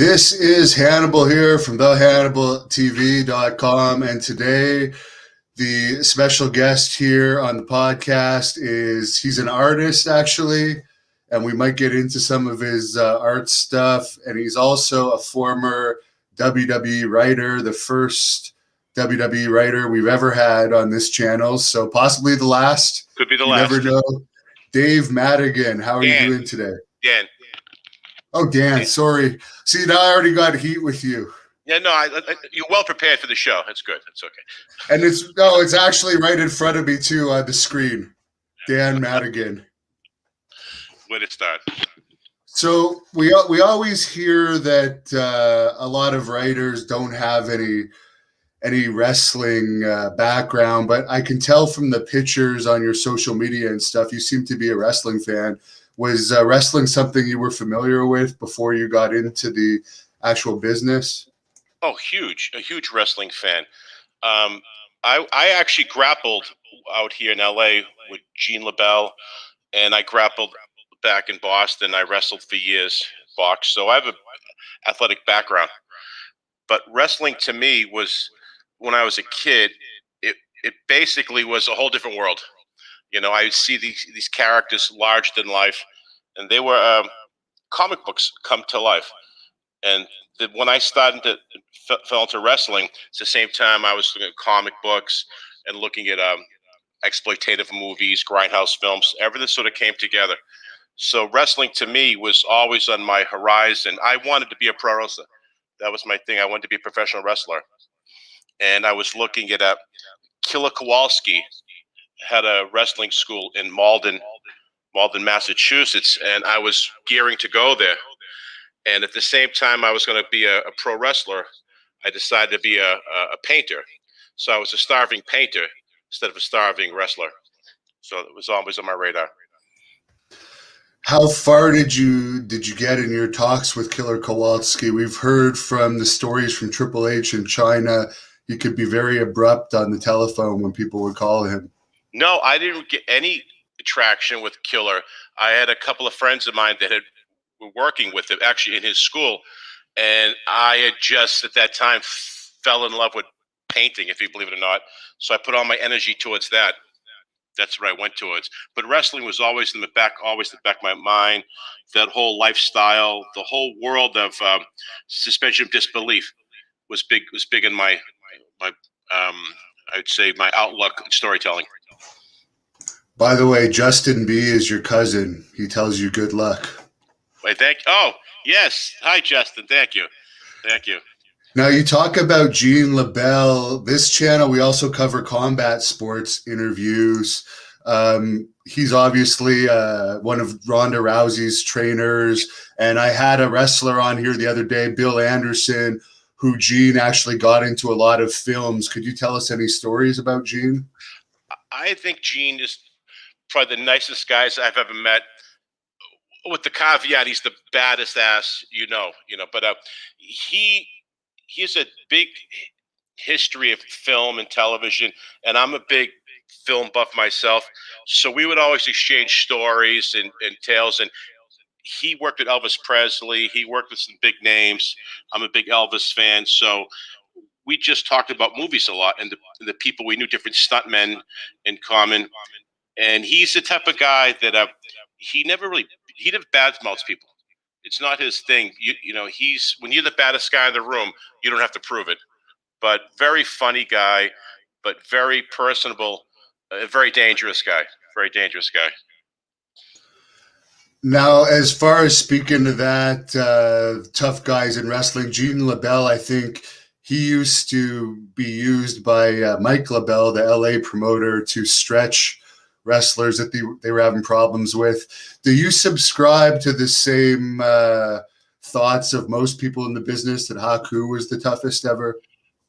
This is Hannibal here from thehannibaltv.com, and today the special guest here on the podcast he's an artist actually, and we might get into some of his art stuff, and he's also a former WWE writer, the first WWE writer we've ever had on this channel, so possibly the last. Could be the you last. Never know. Dave Madigan, how are you doing today? Dan. Oh, Dan, sorry. See, now I already got heat with you. Yeah, no, you're well prepared for the show. That's good. That's okay. And it's actually right in front of me too on the screen. Dan Madigan. Where to start? So we always hear that a lot of writers don't have any wrestling background, but I can tell from the pictures on your social media and stuff, you seem to be a wrestling fan. Was wrestling something you were familiar with before you got into the actual business? Oh, a huge wrestling fan. I actually grappled out here in LA with Gene Labelle, and I grappled back in Boston. I wrestled for years, boxed, so I have an athletic background. But wrestling to me was, when I was a kid, it basically was a whole different world. You know, I would see these characters larger than life, and they were comic books come to life. And when I started to fell into wrestling, it's the same time I was looking at comic books and looking at exploitative movies, grindhouse films. Everything sort of came together. So wrestling to me was always on my horizon. I wanted to be a pro wrestler. That was my thing. I wanted to be a professional wrestler. And I was looking at Killer Kowalski had a wrestling school in Malden, Massachusetts, and I was gearing to go there. And at the same time I was going to be a pro wrestler, I decided to be a painter. So I was a starving painter instead of a starving wrestler. So it was always on my radar. How far did you get in your talks with Killer Kowalski? We've heard from the stories from Triple H in China. He could be very abrupt on the telephone when people would call him. No, I didn't get any traction with Killer. I had a couple of friends of mine that were working with him, actually in his school, and I had just at that time fell in love with painting, if you believe it or not. So I put all my energy towards that. That's what I went towards. But wrestling was always in the back of my mind. That whole lifestyle, the whole world of suspension of disbelief was big in my I'd say my outlook in storytelling. By the way, Justin B is your cousin. He tells you good luck. Wait, oh, yes. Hi, Justin. Thank you. Now, you talk about Gene Labelle. This channel, we also cover combat sports interviews. He's obviously one of Ronda Rousey's trainers. And I had a wrestler on here the other day, Bill Anderson, who Gene actually got into a lot of films. Could you tell us any stories about Gene? I think Gene is probably the nicest guys I've ever met, with the caveat he's the baddest ass, but he has a big history of film and television, and I'm a big film buff myself, so we would always exchange stories and tales. And he worked with Elvis Presley, he worked with some big names. I'm a big Elvis fan, so we just talked about movies a lot, and the people we knew, different stuntmen in common. And he's the type of guy that he never badmouths people. It's not his thing. He's, when you're the baddest guy in the room, you don't have to prove it. But very funny guy, but very personable, a very dangerous guy. Now, as far as speaking to that, tough guys in wrestling, Gene Labelle, I think he used to be used by Mike Labelle, the LA promoter, to stretch wrestlers that they were having problems with. Do you subscribe to the same thoughts of most people in the business, that Haku was the toughest ever?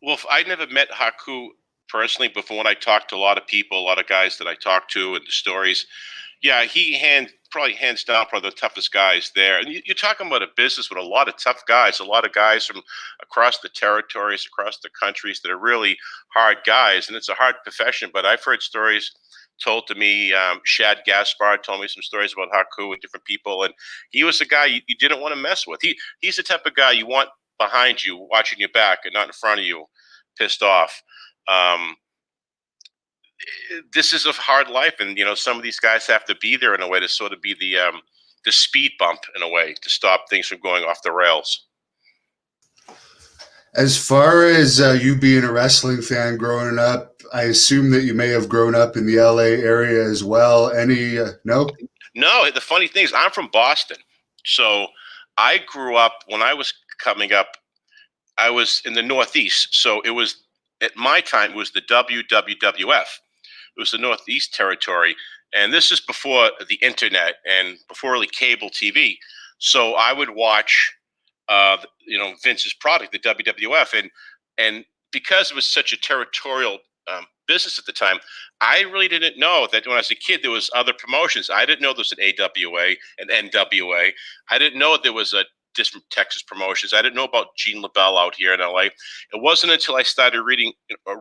Well, I never met Haku personally, but from when I talked to a lot of people, a lot of guys that I talked to, and the stories, yeah, he probably hands down probably the toughest guys there. And you're talking about a business with a lot of tough guys, a lot of guys from across the territories, across the countries that are really hard guys, and it's a hard profession. But I've heard stories told to me. Shad Gaspard told me some stories about Haku and different people, and he was the guy you didn't want to mess with. He's the type of guy you want behind you, watching your back, and not in front of you, pissed off. This is a hard life, and some of these guys have to be there in a way to sort of be the speed bump in a way to stop things from going off the rails. As far as you being a wrestling fan growing up, I assume that you may have grown up in the LA area as well. Any no? No, the funny thing is I'm from Boston. So I grew up, when I was coming up, I was in the Northeast. So it was, at my time, it was the WWWF. It was the Northeast territory. And this is before the internet and before really cable TV. So I would watch Vince's product, the WWF, and because it was such a territorial business at the time, I really didn't know that when I was a kid there was other promotions. I didn't know there was an AWA, an NWA. I didn't know there was a different Texas promotions. I didn't know about Gene Labelle out here in LA. It wasn't until I started reading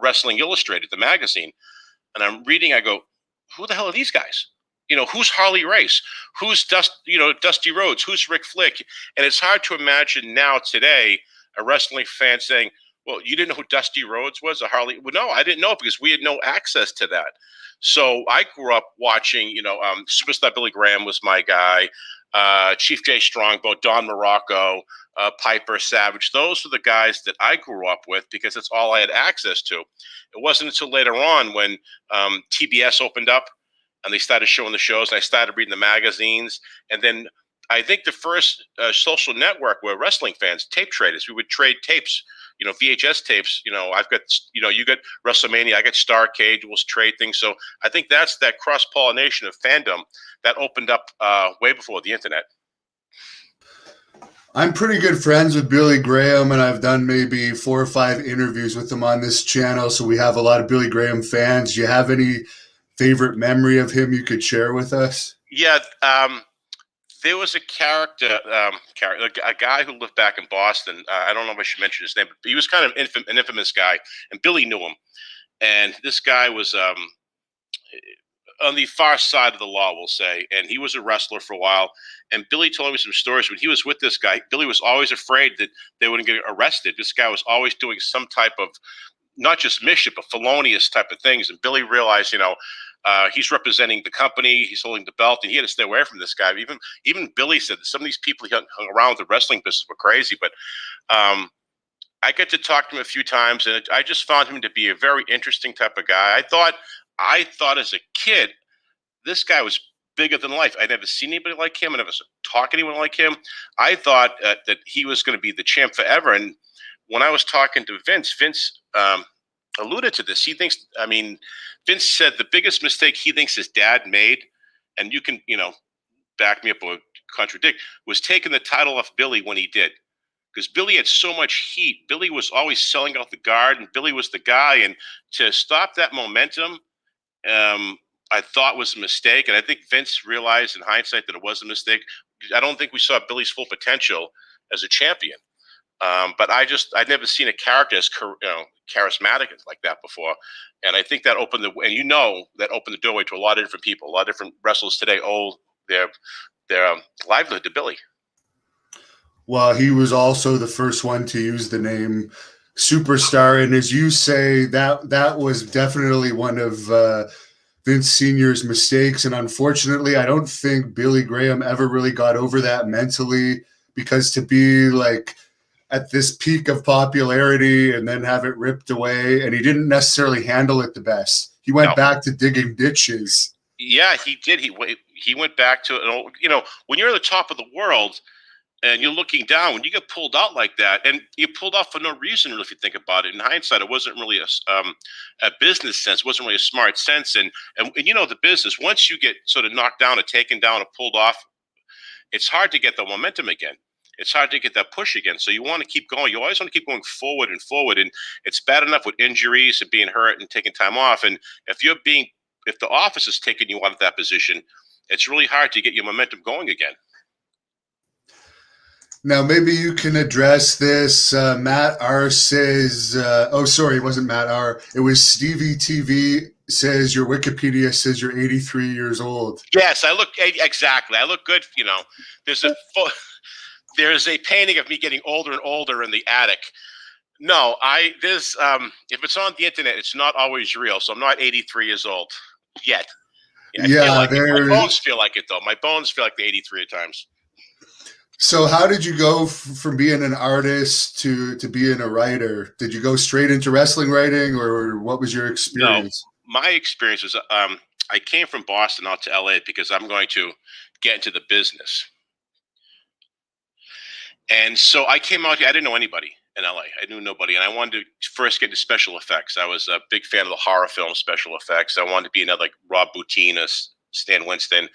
Wrestling Illustrated, the magazine, and I'm reading. I go, who the hell are these guys? Who's Harley Race? Who's Dusty Rhodes? Who's Rick Flick? And it's hard to imagine now today a wrestling fan saying, well, you didn't know who Dusty Rhodes was, or Harley? Well, no, I didn't know, because we had no access to that. So I grew up watching, Superstar Billy Graham was my guy, Chief Jay Strongbow, Don Morocco, Piper, Savage. Those were the guys that I grew up with because that's all I had access to. It wasn't until later on when TBS opened up and they started showing the shows, and I started reading the magazines. And then I think the first social network were wrestling fans, tape traders. We would trade tapes, VHS tapes. I've got, you got WrestleMania, I got Starrcade, we'll trade things. So I think that's that cross-pollination of fandom that opened up way before the internet. I'm pretty good friends with Billy Graham, and I've done maybe 4 or 5 interviews with him on this channel. So we have a lot of Billy Graham fans. Do you have any favorite memory of him you could share with us? Yeah, there was a character, a guy who lived back in Boston. I don't know if I should mention his name, but he was kind of an infamous guy, and Billy knew him. And this guy was on the far side of the law, we'll say, and he was a wrestler for a while. And Billy told me some stories. When he was with this guy, Billy was always afraid that they wouldn't get arrested. This guy was always doing some type of, not just mischief, but felonious type of things. And Billy realized, he's representing the company, he's holding the belt, and he had to stay away from this guy. Even Billy said that some of these people he hung around with the wrestling business were crazy. But I got to talk to him a few times, and I just found him to be a very interesting type of guy. I thought as a kid, this guy was bigger than life. I'd never seen anybody like him. I never talked to anyone like him. I thought that he was going to be the champ forever. And when I was talking to Vince alluded to this. He thinks, Vince said the biggest mistake he thinks his dad made, and you can, back me up or contradict, was taking the title off Billy when he did. Because Billy had so much heat. Billy was always selling out the guard, and Billy was the guy. And to stop that momentum, I thought was a mistake. And I think Vince realized in hindsight that it was a mistake. I don't think we saw Billy's full potential as a champion. But I'd never seen a character as charismatic like that before. And I think that opened that opened the doorway to a lot of different people. A lot of different wrestlers today owe their livelihood to Billy. Well, he was also the first one to use the name Superstar. And as you say, that was definitely one of Vince Sr.'s mistakes. And unfortunately, I don't think Billy Graham ever really got over that mentally, because to be like at this peak of popularity and then have it ripped away, and he didn't necessarily handle it the best. He went back to digging ditches. Yeah, he did. He went back to, when you're at the top of the world and you're looking down, when you get pulled out like that, and you pulled out for no reason, really, if you think about it. In hindsight, it wasn't really a business sense. It wasn't really a smart sense. And the business, once you get sort of knocked down or taken down or pulled off, it's hard to get the momentum again. It's hard to get that push again. So you want to keep going. You always want to keep going forward and forward. And it's bad enough with injuries and being hurt and taking time off. And if the office is taking you out of that position, it's really hard to get your momentum going again. Now, maybe you can address this. Matt R says, oh, sorry, it wasn't Matt R. It was Stevie TV says your Wikipedia says you're 83 years old. Yes, I look exactly. I look good. There's a there's a painting of me getting older and older in the attic. No, there's if it's on the internet, it's not always real. So I'm not 83 years old yet. Yeah, I feel like it. My bones feel like it though. My bones feel like the 83 at times. So how did you go from being an artist to being a writer? Did you go straight into wrestling writing, or what was your experience? No, my experience was I came from Boston out to LA because I'm going to get into the business. And so I came out here. I didn't know anybody in LA. I knew nobody. And I wanted to first get into special effects. I was a big fan of the horror film special effects. I wanted to be another like Rob Bottin, Stan Winston.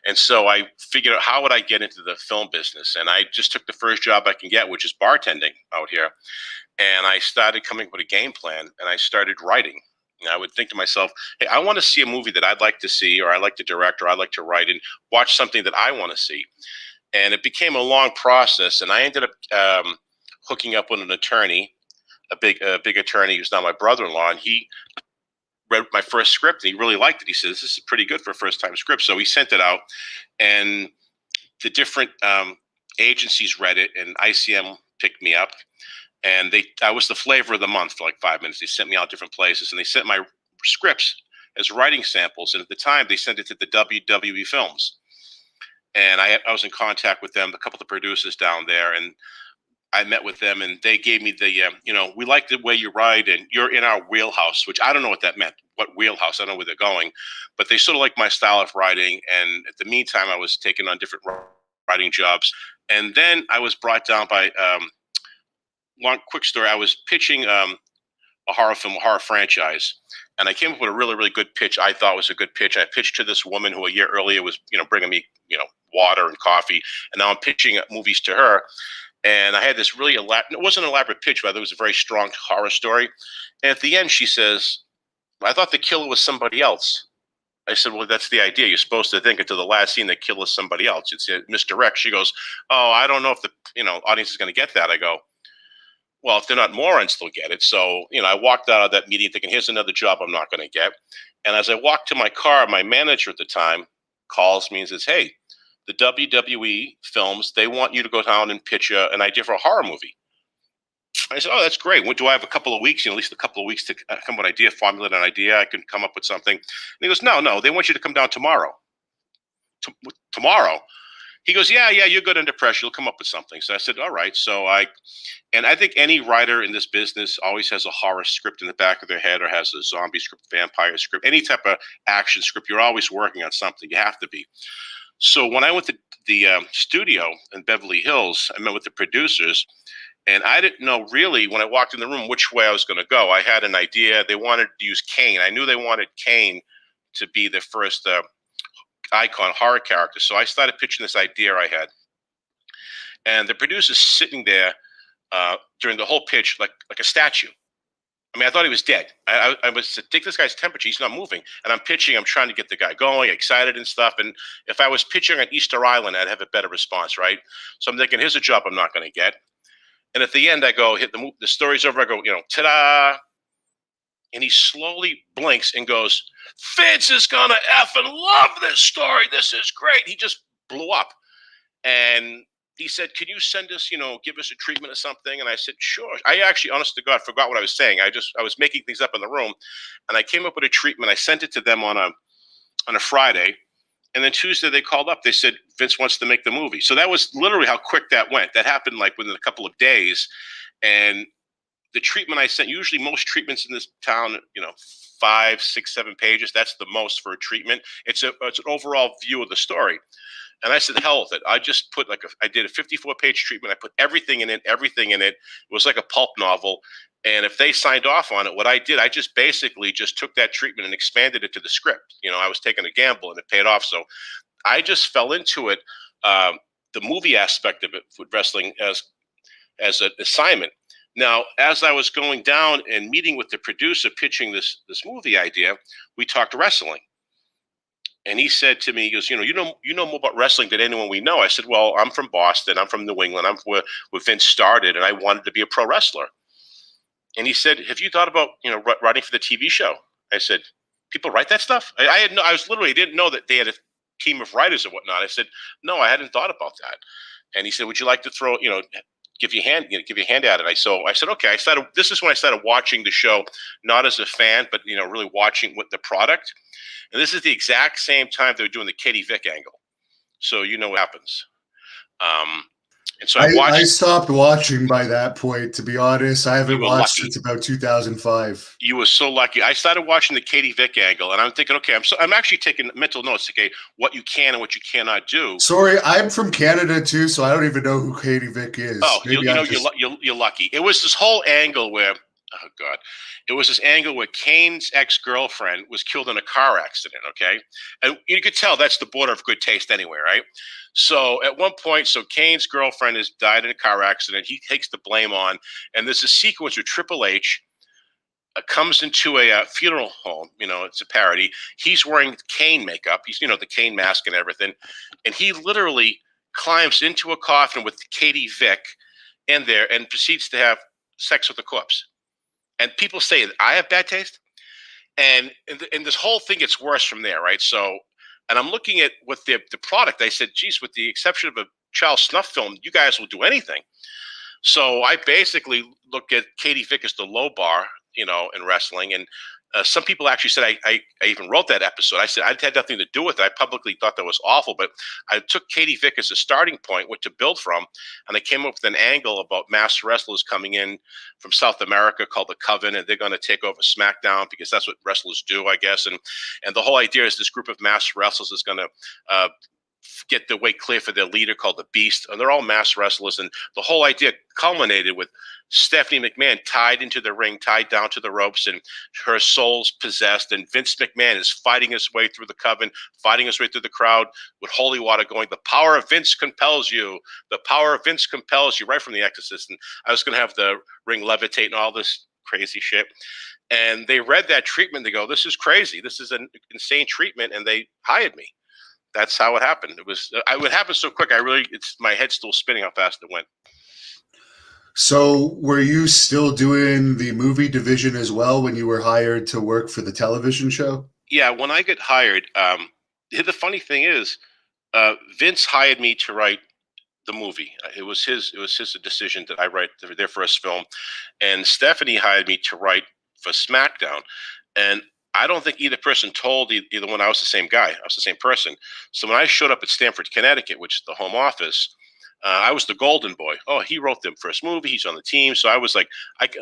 And so I figured out how would I get into the film business. And I just took the first job I can get, which is bartending out here. And I started coming up with a game plan, and I started writing. And I would think to myself, hey, I want to see a movie that I'd like to see, or I like to direct, or I like to write, and watch something that I want to see. And it became a long process, and I ended up hooking up with an attorney, a big attorney who's now my brother-in-law, and he read my first script, and he really liked it. He says, this is pretty good for a first-time script. So he sent it out, and the different agencies read it, and ICM picked me up, and I was the flavor of the month for like 5 minutes. They sent me out different places, and they sent my scripts as writing samples, and at the time, they sent it to the WWE Films. And I was in contact with them, a couple of the producers down there, and I met with them, and they gave me the, we like the way you write, and you're in our wheelhouse, which I don't know what that meant, what wheelhouse, I don't know where they're going, but they sort of like my style of writing. And at the meantime, I was taking on different writing jobs. And then I was brought down by, long quick story, I was pitching a horror film, a horror franchise. And I came up with a really, really good pitch. I thought was a good pitch. I pitched to this woman who a year earlier was, bringing me, water and coffee. And now I'm pitching movies to her. And I had this really it wasn't an elaborate pitch, but it was a very strong horror story. And at the end, she says, I thought the killer was somebody else. I said, well, that's the idea. You're supposed to think until the last scene the killer is somebody else. It's misdirect. She goes, oh, I don't know if the audience is going to get that. I go, well, if they're not morons, they'll get it. So, I walked out of that meeting thinking, here's another job I'm not going to get. And as I walked to my car, my manager at the time calls me and says, hey, the WWE Films, they want you to go down and pitch an idea for a horror movie. I said, oh, that's great. Do I have a couple of weeks, at least a couple of weeks to come up with an idea, formulate an idea? I can come up with something. And he goes, no, they want you to come down tomorrow. Tomorrow? He goes, yeah, you're good under pressure. You'll come up with something. So I said, all right. So I think any writer in this business always has a horror script in the back of their head, or has a zombie script, vampire script, any type of action script. You're always working on something. You have to be. So when I went to the studio in Beverly Hills, I met with the producers, and I didn't know really when I walked in the room which way I was going to go. I had an idea. They wanted to use Kane. I knew they wanted Kane to be the first icon horror character. So I started pitching this idea I had. And the producer's sitting there during the whole pitch like a statue. I mean, I thought he was dead. I was take this guy's temperature. He's not moving. And I'm pitching. I'm trying to get the guy going, excited and stuff. And if I was pitching on Easter Island, I'd have a better response, right? So I'm thinking, here's a job I'm not going to get. And at the end, I go, hit the story's over. I go, ta-da. And he slowly blinks and goes, Vince is going to effing love this story. This is great. He just blew up. And he said, can you send us, give us a treatment or something? And I said, sure. I actually, honest to God, forgot what I was saying. I was making things up in the room, and I came up with a treatment. I sent it to them on a Friday, and then Tuesday they called up. They said, Vince wants to make the movie. So that was literally how quick that went. That happened like within a couple of days. And the treatment I sent, usually most treatments in this town, 5, 6, 7 pages. That's the most for a treatment. It's an overall view of the story. And I said, hell with it. I just put I did a 54-page treatment. I put everything in it. It was like a pulp novel. And if they signed off on it, what I did, I just basically just took that treatment and expanded it to the script. I was taking a gamble, and it paid off. So I just fell into it, the movie aspect of it with wrestling as an assignment. Now, as I was going down and meeting with the producer pitching this movie idea, we talked wrestling. And he said to me, he goes, you know more about wrestling than anyone we know. I said, well, I'm from Boston. I'm from New England. I'm where Vince started, and I wanted to be a pro wrestler. And he said, have you thought about, writing for the TV show? I said, people write that stuff? I didn't know that they had a team of writers or whatnot. I said, no, I hadn't thought about that. And he said, would you like to throw, give you a hand at it? I said, okay. This is when I started watching the show, not as a fan, but, really watching with the product. And this is the exact same time they were doing the Katie Vick angle. So you know what happens. And so I stopped watching by that point, to be honest. I haven't watched since about 2005. You were so lucky. I started watching the Katie Vick angle, and I'm thinking, okay, I'm actually taking mental notes, okay, what you can and what you cannot do. Sorry, I'm from Canada too, so I don't even know who Katie Vick is. Oh, you're lucky. It was this whole angle where, oh God, it was this angle where Kane's ex-girlfriend was killed in a car accident, okay? And you could tell that's the border of good taste anyway, right? So at one point, Kane's girlfriend has died in a car accident. He takes the blame on, and there's a sequence where Triple H comes into a funeral home. It's a parody. He's wearing Kane makeup. He's, the Kane mask and everything. And he literally climbs into a coffin with Katie Vick in there and proceeds to have sex with the corpse. And people say that I have bad taste. And this whole thing gets worse from there, right? So, and I'm looking at what the product. I said, geez, with the exception of a child snuff film, you guys will do anything. So I basically look at Katie Vick as the low bar, in wrestling. And some people actually said I even wrote that episode. I said I had nothing to do with it. I publicly thought that was awful, but I took Katie Vick as a starting point, what to build from, and I came up with an angle about masked wrestlers coming in from South America called the Coven, and they're going to take over SmackDown because that's what wrestlers do, I guess. And the whole idea is this group of masked wrestlers is going to get the way clear for their leader called the Beast, and they're all masked wrestlers. And the whole idea culminated with Stephanie McMahon tied into the ring, tied down to the ropes, and her soul's possessed. And Vince McMahon is fighting his way through the Coven, fighting his way through the crowd with holy water going, the power of Vince compels you. The power of Vince compels you, right from The Exorcist. And I was going to have the ring levitate and all this crazy shit. And they read that treatment. They go, this is crazy. This is an insane treatment. And they hired me. That's how it happened. It would happen so quick. My head's still spinning how fast it went. So were you still doing the movie division as well when you were hired to work for the television show? Yeah, when I get hired, the funny thing is, Vince hired me to write the movie. It was his decision that I write their first film, and Stephanie hired me to write for SmackDown. And I don't think either person told either one I was the same guy. I was the same person. So when I showed up at Stamford, Connecticut, which is the home office, I was the golden boy. Oh, he wrote the first movie. He's on the team. So I was like,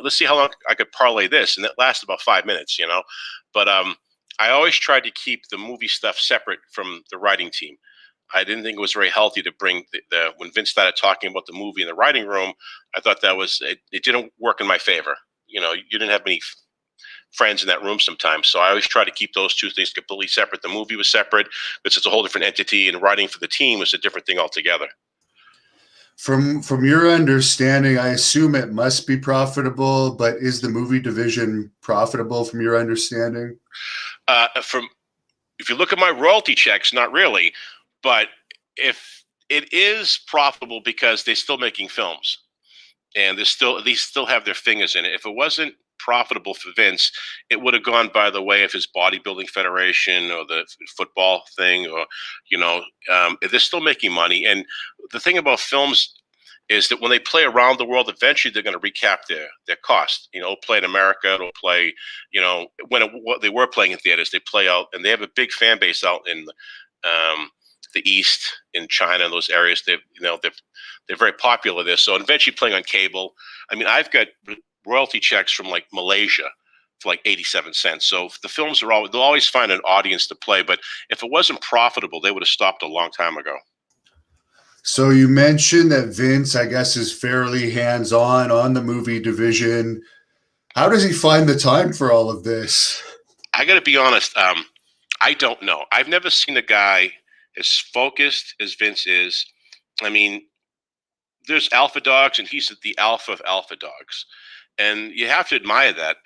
let's see how long I could parlay this. And that lasted about 5 minutes, But I always tried to keep the movie stuff separate from the writing team. I didn't think it was very healthy to bring when Vince started talking about the movie in the writing room, I thought it didn't work in my favor. You didn't have many friends in that room sometimes. So I always try to keep those two things completely separate. The movie was separate. This is a whole different entity, and writing for the team was a different thing altogether. From your understanding, I assume it must be profitable, but is the movie division profitable from your understanding? If you look at my royalty checks, not really, but if it is profitable because they're still making films and they still have their fingers in it. If it wasn't profitable for Vince, it would have gone by the way of his bodybuilding federation or the football thing, or they're still making money. And the thing about films is that when they play around the world, eventually they're going to recap their cost. It'll play in America, it'll play, what they were playing in theaters, they play out, and they have a big fan base out in the East, in China, and those areas. They're very popular there. So eventually playing on cable. I mean, I've got royalty checks from like Malaysia for like 87 cents. So the films they'll always find an audience to play. But if it wasn't profitable, they would have stopped a long time ago. So you mentioned that Vince, I guess, is fairly hands-on on the movie division. How does he find the time for all of this? I got to be honest. I don't know. I've never seen a guy as focused as Vince is. I mean, there's alpha dogs, and he's the alpha of alpha dogs. And you have to admire that.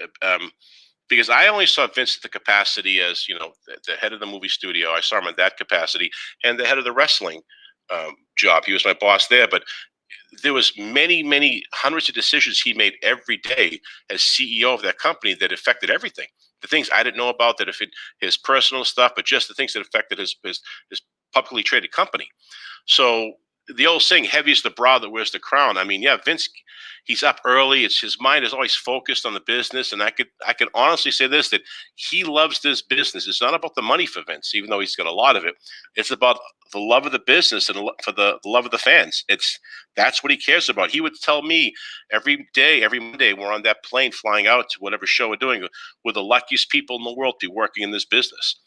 because I only saw Vince at the capacity as, the head of the movie studio. I saw him in that capacity, and the head of the wrestling job. He was my boss there, but there was many, many hundreds of decisions he made every day as CEO of that company that affected everything. The things I didn't know about, that affected his personal stuff, but just the things that affected his publicly traded company. So the old saying, heavy is the brow that wears the crown. I mean, yeah, Vince, he's up early. His mind is always focused on the business. And I could honestly say this, that he loves this business. It's not about the money for Vince, even though he's got a lot of it. It's about the love of the business and for the love of the fans. That's what he cares about. He would tell me every day, every Monday, we're on that plane flying out to whatever show we're doing, we're the luckiest people in the world to be working in this business.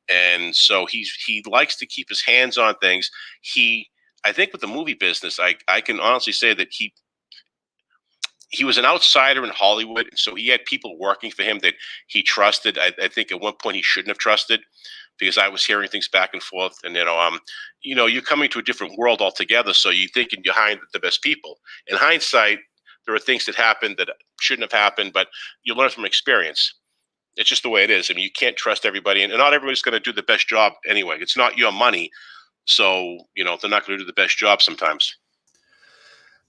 And so he likes to keep his hands on things. I think with the movie business, I can honestly say that he was an outsider in Hollywood, and so he had people working for him that he trusted. I think at one point he shouldn't have trusted, because I was hearing things back and forth, and you're coming to a different world altogether, so you think you're hiring the best people. In hindsight, there are things that happened that shouldn't have happened, but you learn from experience. It's just the way it is. I mean, you can't trust everybody, and not everybody's going to do the best job anyway. It's not your money. So, they're not going to do the best job sometimes.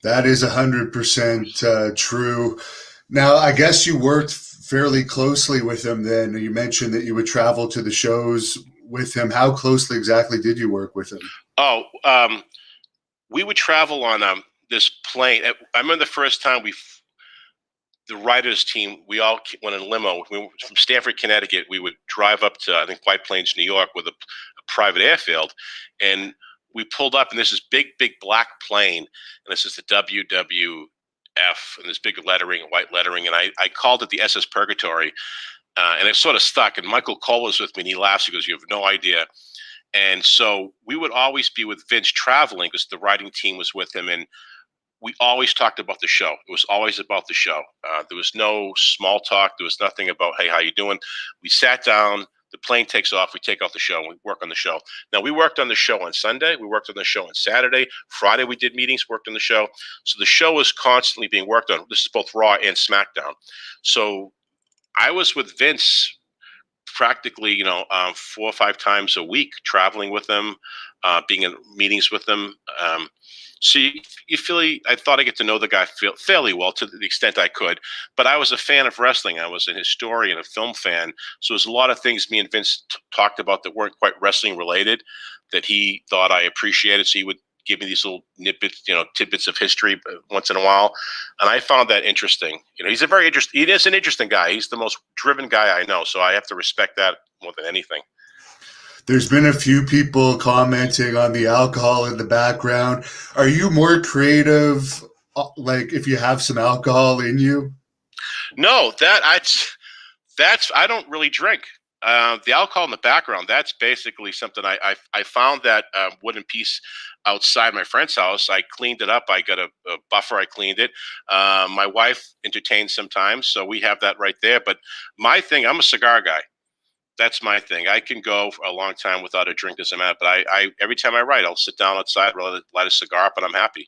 That is 100% true. Now, I guess you worked fairly closely with him then. You mentioned that you would travel to the shows with him. How closely exactly did you work with him? Oh, we would travel on this plane. I remember the first time the writers team, we all went in limo. We were from Stamford, Connecticut. We would drive up to, I think, White Plains, New York, with a private airfield. And we pulled up, and this is big black plane. And this is the WWF, and this big lettering, white lettering. And I called it the SS Purgatory. And it sort of stuck. And Michael Cole was with me, and he laughs. He goes, "You have no idea." And so we would always be with Vince traveling, because the writing team was with him. And we always talked about the show. It was always about the show. There was no small talk. There was nothing about, "Hey, how you doing?" We sat down. The plane takes off. We take off the show. And we work on the show. Now, we worked on the show on Sunday. We worked on the show on Saturday. Friday, we did meetings, worked on the show. So the show was constantly being worked on. This is both Raw and SmackDown. So I was with Vince practically, 4 or 5 times a week, traveling with him, being in meetings with him. So I thought I get to know the guy fairly well, to the extent I could. But I was a fan of wrestling. I was a historian, a film fan. So there's a lot of things me and Vince talked about that weren't quite wrestling related that he thought I appreciated. So he would give me these little tidbits of history once in a while. And I found that interesting. He is an interesting guy. He's the most driven guy I know. So I have to respect that more than anything. There's been a few people commenting on the alcohol in the background. Are you more creative, like if you have some alcohol in you? No, I don't really drink. The alcohol in the background, that's basically something I found that wooden piece outside my friend's house. I cleaned it up. I got a buffer. I cleaned it. My wife entertains sometimes, so we have that right there. But my thing, I'm a cigar guy. That's my thing. I can go for a long time without a drink, doesn't matter. But I every time I write, I'll sit down outside, light a cigar up, and I'm happy.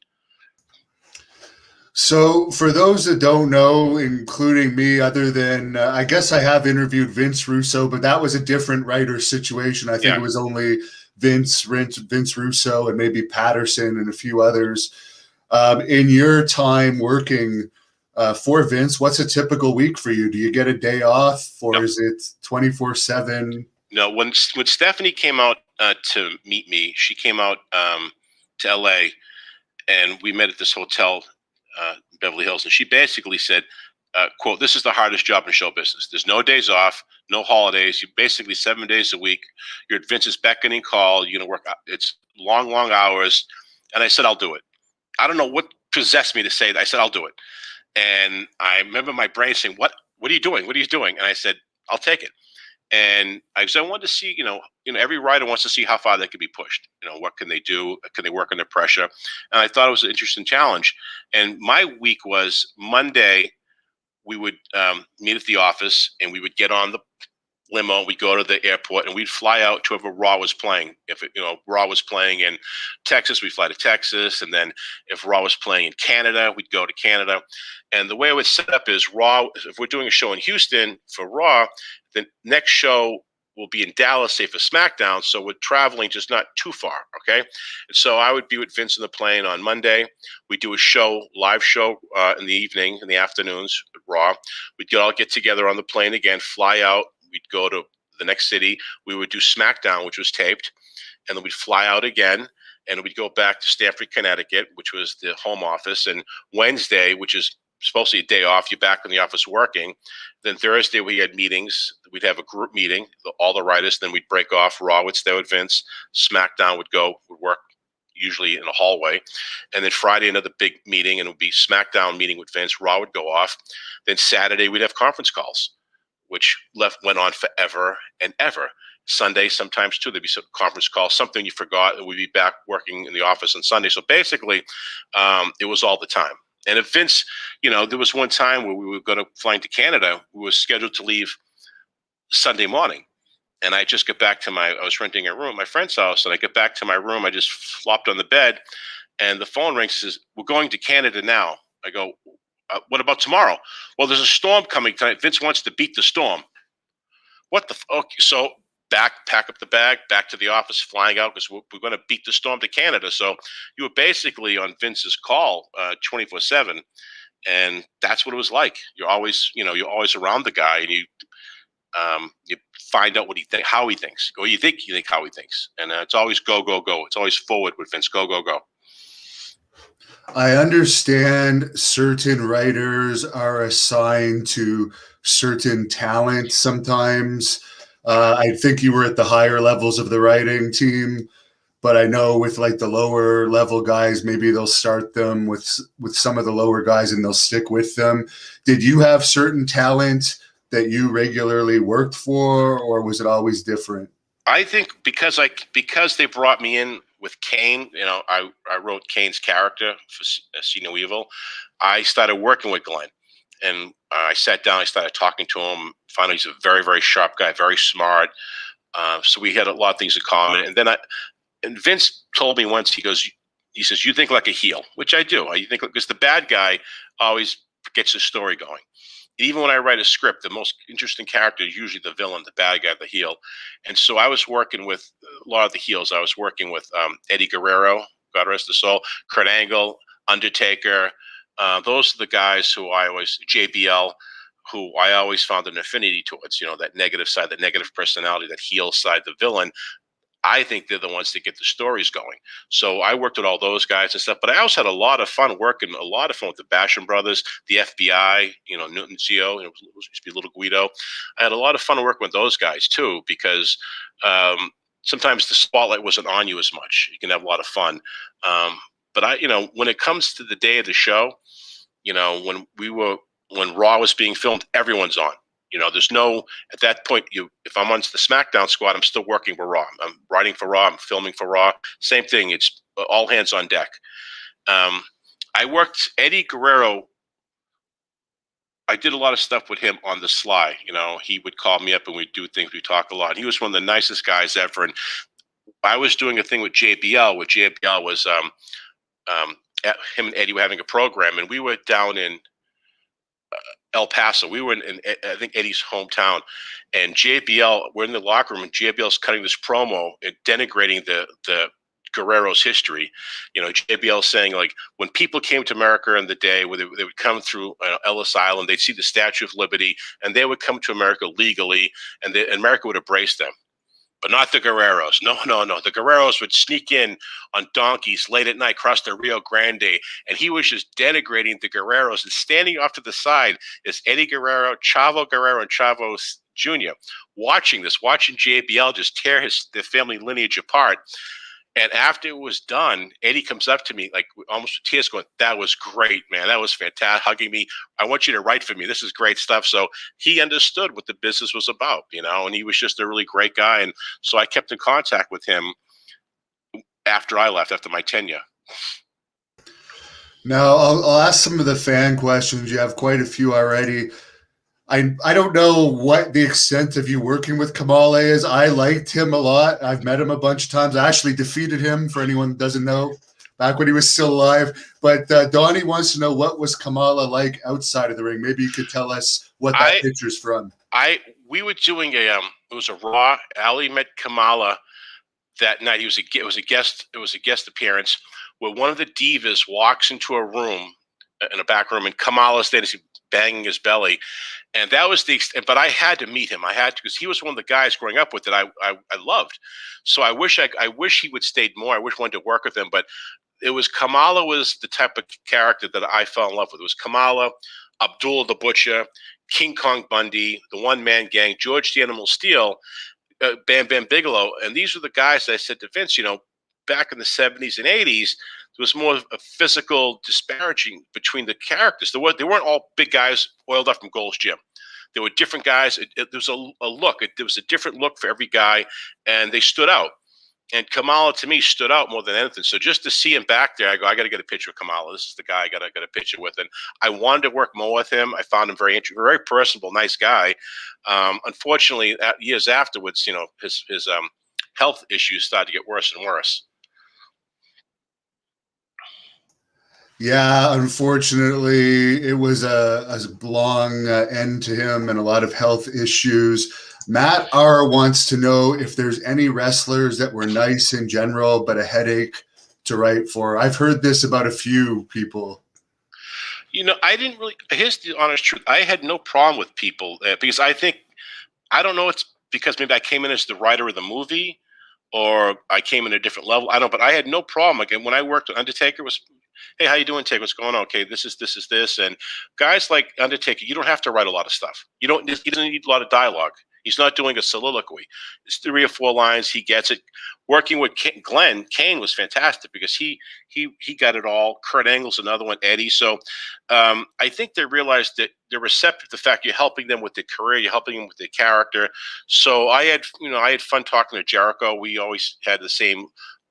So for those that don't know, including me, other than I guess I have interviewed Vince Russo, but that was a different writer situation. I think It was only Vince Russo, and maybe Patterson and a few others. In your time working for Vince, what's a typical week for you? Do you get a day off, or is it 24/7? No, when Stephanie came out to meet me, she came out to LA, and we met at this hotel, Beverly Hills, and she basically said, quote, "This is the hardest job in show business. There's no days off, no holidays. You basically 7 days a week. You're at Vince's beckoning call. You're gonna work. It's long hours." And I said, "I'll do it." I don't know what possessed me to say that. I said, "I'll do it." And I remember my brain saying, What are you doing? What are you doing?" And I said, "I'll take it." And I wanted to see, every writer wants to see how far they can be pushed. What can they do? Can they work under pressure? And I thought it was an interesting challenge. And my week was Monday, we would meet at the office, and we would get on limo. We'd go to the airport and we'd fly out to wherever Raw was playing. If Raw was playing in Texas, we'd fly to Texas. And then if Raw was playing in Canada, we'd go to Canada. And the way it was set up is Raw, if we're doing a show in Houston for Raw, the next show will be in Dallas, say for SmackDown. So we're traveling just not too far. Okay. And so I would be with Vince in the plane on Monday. We'd do a live show in the evening, in the afternoons at Raw. We'd all get together on the plane again, fly out. We'd go to the next city. We would do SmackDown, which was taped. And then we'd fly out again. And we'd go back to Stamford, Connecticut, which was the home office. And Wednesday, which is supposed to be a day off, you're back in the office working. Then Thursday we had meetings. We'd have a group meeting, all the writers. Then we'd break off. Raw would stay with Vince. SmackDown would work usually in a hallway. And then Friday, another big meeting, and it would be SmackDown meeting with Vince. Raw would go off. Then Saturday we'd have conference calls, which went on forever and ever. Sunday, sometimes too, there'd be some conference call, something you forgot, and we'd be back working in the office on Sunday. So basically, it was all the time. And if Vince, there was one time where we were going to fly into Canada, we were scheduled to leave Sunday morning. And I just got back to I was renting a room at my friend's house, and I get back to my room, I just flopped on the bed, and the phone rings and says, "We're going to Canada now." I go, "What about tomorrow?" "Well, there's a storm coming tonight. Vince wants to beat the storm." What the okay, so pack up the bag, back to the office, flying out because we're going to beat the storm to Canada. So you were basically on Vince's call 24/7, and that's what it was like. You're always around the guy, and you find out what how he thinks, or you think how he thinks, and it's always go go go. It's always forward with Vince, go go go. I understand certain writers are assigned to certain talent sometimes. I think you were at the higher levels of the writing team, but I know with like the lower level guys, maybe they'll start them with some of the lower guys and they'll stick with them. Did you have certain talent that you regularly worked for, or was it always different? I think because they brought me in with Kane, I wrote Kane's character for See No Evil. I started working with Glenn. And I sat down, I started talking to him, found out he's a very, very sharp guy, very smart. So we had a lot of things in common. And then Vince told me once, he says, "You think like a heel," which I do. I think because the bad guy always gets the story going. Even when I write a script, the most interesting character is usually the villain, the bad guy, the heel. And so I was working with a lot of the heels. I was working with Eddie Guerrero, God rest his soul, Kurt Angle, Undertaker. Those are the guys who JBL, who I always found an affinity towards, that negative side, the negative personality, that heel side, the villain. I think they're the ones that get the stories going. So I worked with all those guys and stuff, but I also had a lot of fun working, a lot of fun with the Basham brothers, the FBI, Newton CO, it used to be Little Guido. I had a lot of fun working with those guys too, because sometimes the spotlight wasn't on you as much. You can have a lot of fun. But when it comes to the day of the show, when Raw was being filmed, everyone's on. There's no, at that point, if I'm on the SmackDown squad, I'm still working for Raw. I'm writing for Raw. I'm filming for Raw. Same thing. It's all hands on deck. I worked Eddie Guerrero. I did a lot of stuff with him on the sly. He would call me up and we'd do things. We talk a lot. He was one of the nicest guys ever. And I was doing a thing with JBL, where JBL was him and Eddie were having a program, and we were down in El Paso. We were in I think Eddie's hometown, and JBL, we're in the locker room, and JBL's cutting this promo and denigrating the Guerrero's history. JBL saying, like, when people came to America in the day where they would come through Ellis Island, they'd see the Statue of Liberty, and they would come to America legally, and America would embrace them. But not the Guerreros. No. The Guerreros would sneak in on donkeys late at night, cross the Rio Grande, and he was just denigrating the Guerreros. And standing off to the side is Eddie Guerrero, Chavo Guerrero, and Chavo Jr. watching JBL just tear their family lineage apart. And after it was done, Eddie comes up to me, like almost with tears, going, "That was great, man. That was fantastic." Hugging me. "I want you to write for me. This is great stuff." So he understood what the business was about, and he was just a really great guy. And so I kept in contact with him after I left, after my tenure. Now, I'll ask some of the fan questions. You have quite a few already. I don't know what the extent of you working with Kamala is. I liked him a lot. I've met him a bunch of times. I actually defeated him, for anyone who doesn't know, back when he was still alive. But Donnie wants to know, what was Kamala like outside of the ring? Maybe you could tell us what that picture's from. We were doing it was a Raw. Ali met Kamala that night. It was a guest appearance where one of the divas walks into a room, in a back room, and Kamala's there, banging his belly. And that was but I had to meet him. I had to, because he was one of the guys growing up with that I loved. So I wish he would stayed more. I wish I wanted to work with him. But Kamala was the type of character that I fell in love with. It was Kamala, Abdullah the Butcher, King Kong Bundy, the One Man Gang, George the Animal Steel, Bam Bam Bigelow. And these were the guys that I said to Vince, back in the 70s and 80s, there was more of a physical disparaging between the characters. They weren't all big guys oiled up from Gold's Gym. There were different guys. There was a look. There was a different look for every guy, and they stood out. And Kamala, to me, stood out more than anything. So just to see him back there, I go, I got to get a picture of Kamala. This is the guy I got to get a picture with. And I wanted to work more with him. I found him very interesting, very personable, nice guy. Unfortunately, years afterwards, his health issues started to get worse and worse. Yeah, unfortunately, it was a long end to him and a lot of health issues. Matt R wants to know if there's any wrestlers that were nice in general, but a headache to write for. I've heard this about a few people. I didn't really. Here's the honest truth. I had no problem with people because I don't know. It's because maybe I came in as the writer of the movie, or I came in a different level. I don't. But I had no problem. Again, when I worked with Undertaker, was, hey, how you doing, Taker? What's going on? Okay, this is this. And guys like Undertaker, you don't have to write a lot of stuff. He doesn't need a lot of dialogue. He's not doing a soliloquy. It's 3 or 4 lines. He gets it. Working with Glenn Kane was fantastic because he got it all. Kurt Angle's another one, Eddie. So I think they realized that they're receptive to the fact you're helping them with their career, you're helping them with their character. So I had fun talking to Jericho. We always had the same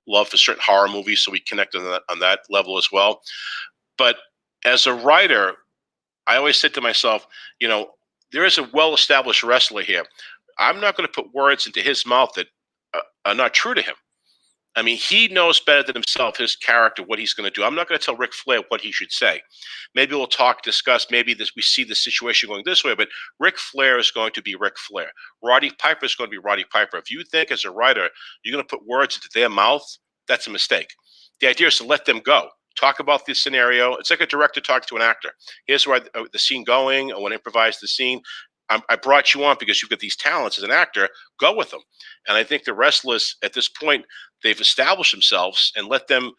love for certain horror movies, so we connected on that level as well. But as a writer, I always said to myself, there is a well-established wrestler here. I'm not going to put words into his mouth that are not true to him. I mean, he knows better than himself, his character, what he's going to do. I'm not going to tell Ric Flair what he should say. Maybe we'll discuss, maybe we see the situation going this way, but Ric Flair is going to be Ric Flair. Roddy Piper is going to be Roddy Piper. If you think as a writer you're going to put words into their mouth, that's a mistake. The idea is to let them go. Talk about the scenario. It's like a director talking to an actor. Here's where the scene going. I want to improvise the scene. I brought you on because you've got these talents as an actor. Go with them. And I think the wrestlers at this point, they've established themselves, and let them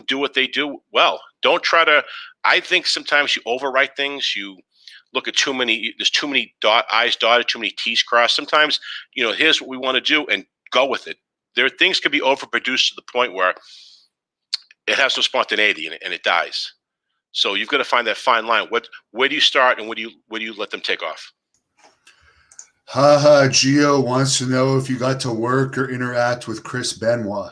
do what they do well. Don't try to. I think sometimes you overwrite things. You look at too many. There's too many I's dotted, too many T's crossed. Sometimes here's what we want to do, and go with it. Things could be overproduced to the point where it has no spontaneity and it dies. So you've got to find that fine line. Where do you start and where do you let them take off? Gio wants to know if you got to work or interact with Chris Benoit.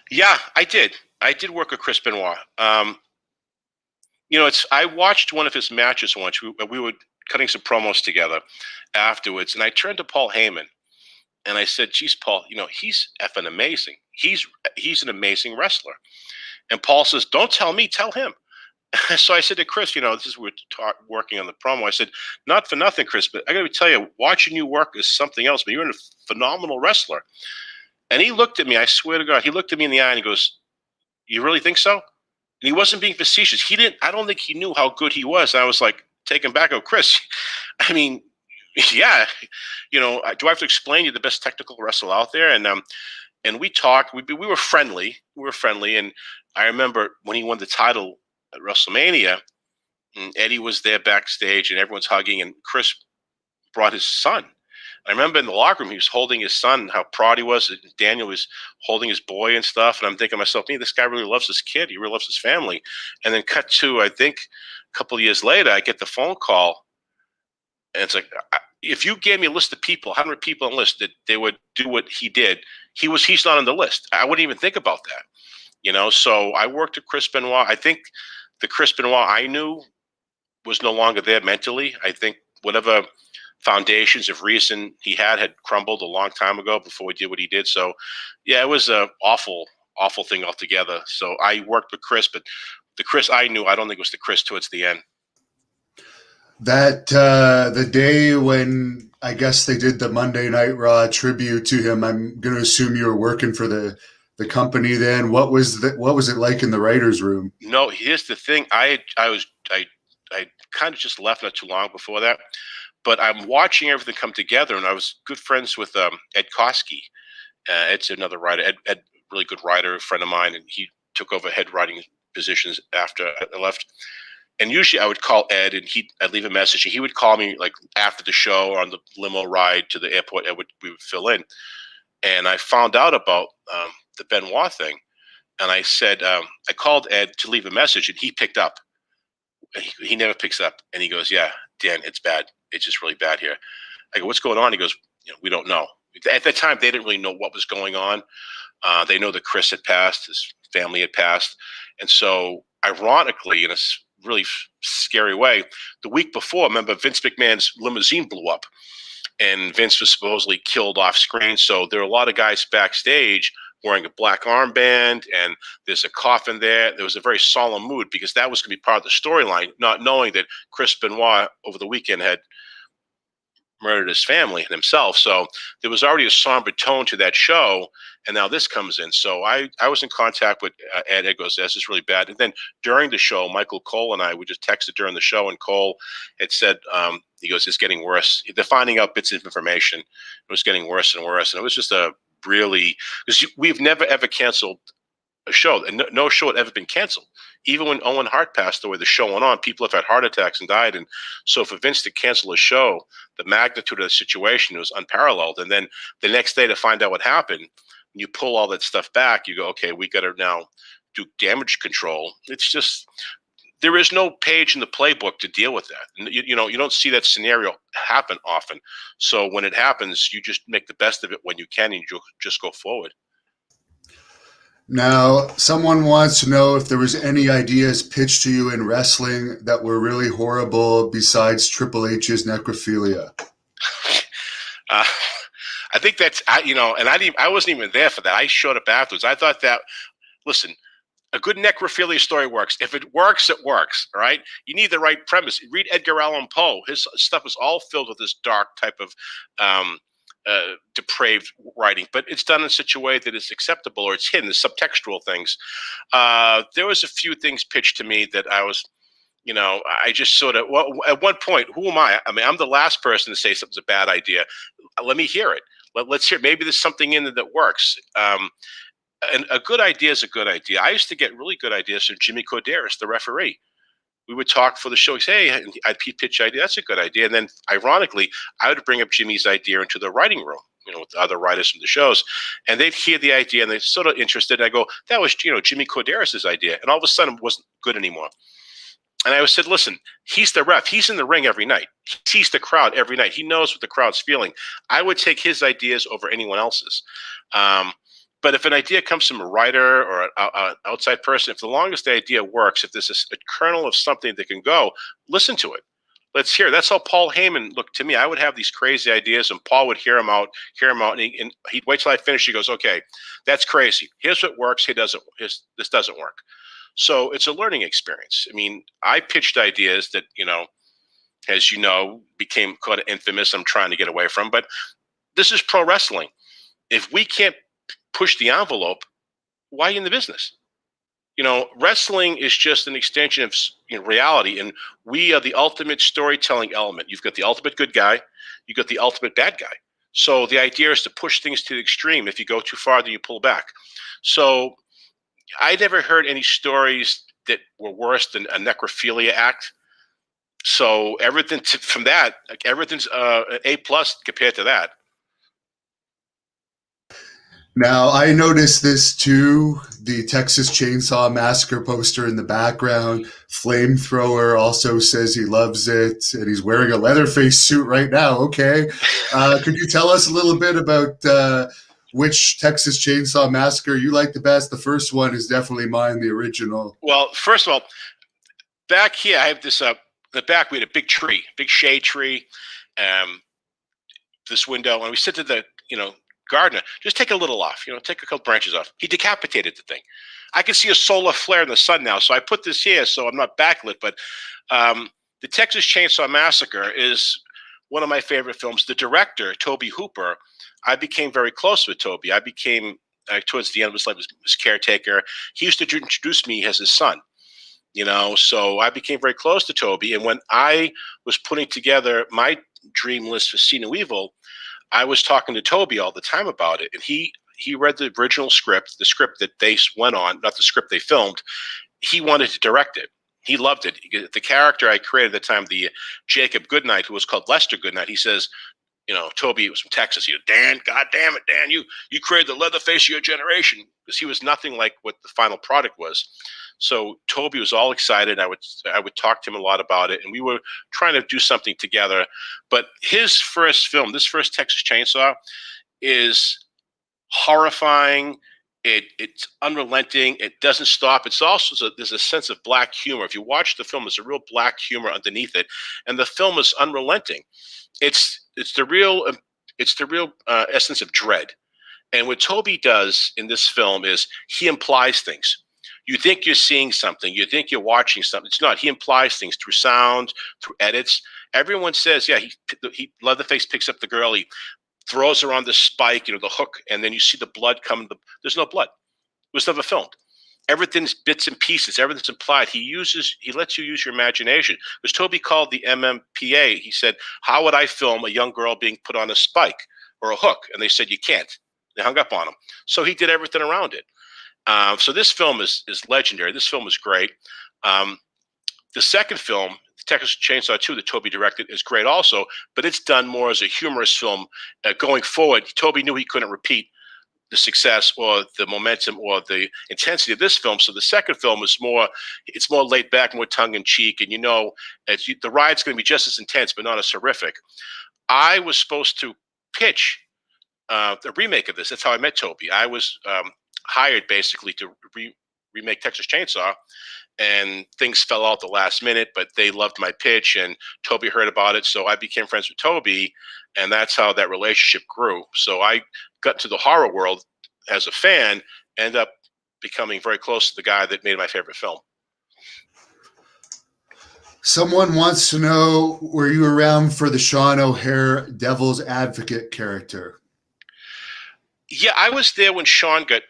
Yeah, I did. I did work with Chris Benoit. I watched one of his matches once. We were cutting some promos together afterwards, and I turned to Paul Heyman and I said, geez, Paul, he's effing amazing. He's an amazing wrestler. And Paul says, don't tell me, tell him. So I said to Chris, this is we're working on the promo. I said, not for nothing, Chris, but I got to tell you, watching you work is something else. But you're a phenomenal wrestler. And he looked at me. I swear to God, he looked at me in the eye and he goes, "You really think so?" And he wasn't being facetious. I don't think he knew how good he was. And I was like, taken back. Oh, Chris, I mean, yeah, do I have to explain you're the best technical wrestler out there? And we talked. We were friendly. And I remember when he won the title at WrestleMania, and Eddie was there backstage, and everyone's hugging. And Chris brought his son. I remember in the locker room, he was holding his son, how proud he was. Daniel was holding his boy and stuff. And I'm thinking to myself, this guy really loves his kid. He really loves his family. And then cut to, I think, a couple of years later, I get the phone call. And it's like, if you gave me a list of people, 100 people on a list that they would do what he did, he's not on the list. I wouldn't even think about that. So I worked with Chris Benoit. I think the Chris Benoit I knew was no longer there mentally. I think whatever foundations of reason he had crumbled a long time ago before he did what he did. So, yeah, it was a awful thing altogether. So I worked with Chris, but the Chris I knew, I don't think it was the Chris towards the end. That the day when I guess they did the Monday Night Raw tribute to him, I'm going to assume you were working for the company then. What was it like in the writers' room? No, here's the thing. I kind of just left not too long before that, but I'm watching everything come together, and I was good friends with Ed Kowalski. Ed's another writer. Ed, really good writer, a friend of mine, and he took over head writing positions after I left. And usually I would call Ed, and I'd leave a message, and he would call me like after the show or on the limo ride to the airport. We would fill in, and I found out about the Benoit thing, and I said I called Ed to leave a message, and he picked up. He never picks up, and he goes, "Yeah, Dan, it's bad. It's just really bad here." I go, "What's going on?" He goes, "We don't know." At that time, they didn't really know what was going on. They know that Chris had passed, his family had passed, and so ironically, in a really scary way, the week before, remember, Vince McMahon's limousine blew up, and Vince was supposedly killed off screen. So there are a lot of guys backstage wearing a black armband, and there's a coffin there. There was a very solemn mood because that was going to be part of the storyline, not knowing that Chris Benoit over the weekend had murdered his family and himself. So there was already a somber tone to that show, and now this comes in. So I was in contact with Ed. Ed goes, "This is really bad." And then during the show, Michael Cole and I, we just texted during the show, and Cole had said, he goes, "It's getting worse." They're finding out bits of information. It was getting worse and worse. And it was just because we've never, ever canceled a show, and no show had ever been canceled. Even when Owen Hart passed away, the show went on. People have had heart attacks and died. And so for Vince to cancel a show, the magnitude of the situation was unparalleled. And then the next day to find out what happened, when you pull all that stuff back, you go, okay, we got to now do damage control. It's just, there is no page in the playbook to deal with that. You don't see that scenario happen often. So when it happens, you just make the best of it when you can, and you just go forward. Now, someone wants to know if there was any ideas pitched to you in wrestling that were really horrible besides Triple H's necrophilia. I think that's, and I wasn't even there for that. I showed up afterwards. I thought that, listen, a good necrophilia story works. If it works, it works, all right? You need the right premise. Read Edgar Allan Poe. His stuff is all filled with this dark type of depraved writing, but it's done in such a way that it's acceptable, or it's hidden, the subtextual things. There was a few things pitched to me that I was, I just sort of, well, at one point, who am I? I mean, I'm the last person to say something's a bad idea. Let me hear it. Let's hear. Maybe there's something in it that works. And a good idea is a good idea. I used to get really good ideas from Jimmy Corderas, the referee. We would talk for the show. He'd say, "Hey," I'd pitch idea. That's a good idea. And then, ironically, I would bring up Jimmy's idea into the writing room, with the other writers from the shows, and they'd hear the idea and they're sort of interested. And I go, "That was, Jimmy Corderas' idea," and all of a sudden, it wasn't good anymore. And I said, "Listen, he's the ref. He's in the ring every night. He sees the crowd every night. He knows what the crowd's feeling. I would take his ideas over anyone else's." But if an idea comes from a writer or an outside person, if the longest the idea works, if there's a kernel of something that can go, listen to it. Let's hear it. That's how Paul Heyman looked to me. I would have these crazy ideas, and Paul would hear them out, and he'd wait till I finish. He goes, "Okay, that's crazy. Here's what works. This doesn't work." So it's a learning experience. I mean, I pitched ideas that, as you know, became kind of infamous. I'm trying to get away from, but this is pro wrestling. If we can't push the envelope, why are you in the business? Wrestling is just an extension of reality, and we are the ultimate storytelling element. You've got the ultimate good guy, you've got the ultimate bad guy. So the idea is to push things to the extreme. If you go too far, then you pull back. So I never heard any stories that were worse than a necrophilia act. So everything from that, everything's A+ compared to that. Now, I noticed this too, the Texas Chainsaw Massacre poster in the background. Flamethrower also says he loves it, and he's wearing a Leatherface suit right now. Okay. Could you tell us a little bit about which Texas Chainsaw Massacre you like the best? The first one is definitely mine, the original. Well, first of all, back here, I have this the back, we had a big tree, big shade tree, this window, and we said to the, gardener, just take a little off, take a couple branches off. He decapitated the thing. I can see a solar flare in the sun now, so I put this here so I'm not backlit. But the Texas Chainsaw Massacre is one of my favorite films. The director, Tobe Hooper, I became very close with Tobe. I became, towards the end of his life, his caretaker. He used to introduce me as his son. So I became very close to Tobe. And when I was putting together my dream list for See No Evil, I was talking to Tobe all the time about it. And he read the original script, the script that they went on, not the script they filmed. He wanted to direct it. He loved it. The character I created at the time, the Jacob Goodnight, who was called Lester Goodnight, he says, Tobe was from Texas. Dan, God damn it, Dan, you created the Leatherface of your generation, because he was nothing like what the final product was. So Tobe was all excited. I would talk to him a lot about it, and we were trying to do something together. But his first film, this first Texas Chainsaw, is horrifying. It's unrelenting. It doesn't stop. It's also there's a sense of black humor. If you watch the film, there's a real black humor underneath it, and the film is unrelenting. It's the real essence of dread. And what Tobe does in this film is he implies things. You think you're seeing something. You think you're watching something. It's not. He implies things through sound, through edits. Everyone says, yeah, he Leatherface picks up the girl. He throws her on the spike, the hook, and then you see the blood come. There's no blood. It was never filmed. Everything's bits and pieces. Everything's implied. He lets you use your imagination. Because Tobe called the MMPA. He said, how would I film a young girl being put on a spike or a hook? And they said, you can't. They hung up on him. So he did everything around it. So this film is legendary. This film is great. The second film, Texas Chainsaw 2, that Tobe directed, is great also, but it's done more as a humorous film. Going forward, Tobe knew he couldn't repeat the success or the momentum or the intensity of this film. So the second film is more laid back, more tongue-in-cheek, and the ride's going to be just as intense, but not as horrific. I was supposed to pitch the remake of this. That's how I met Tobe. I was hired basically to remake Texas Chainsaw, and things fell out the last minute, but they loved my pitch, and Tobe heard about it, so I became friends with Tobe, and that's how that relationship grew. So I got into the horror world as a fan, ended up becoming very close to the guy that made my favorite film. Someone wants to know, were you around for the Shawn OHara Devil's Advocate character? Yeah, I was there when Shawn got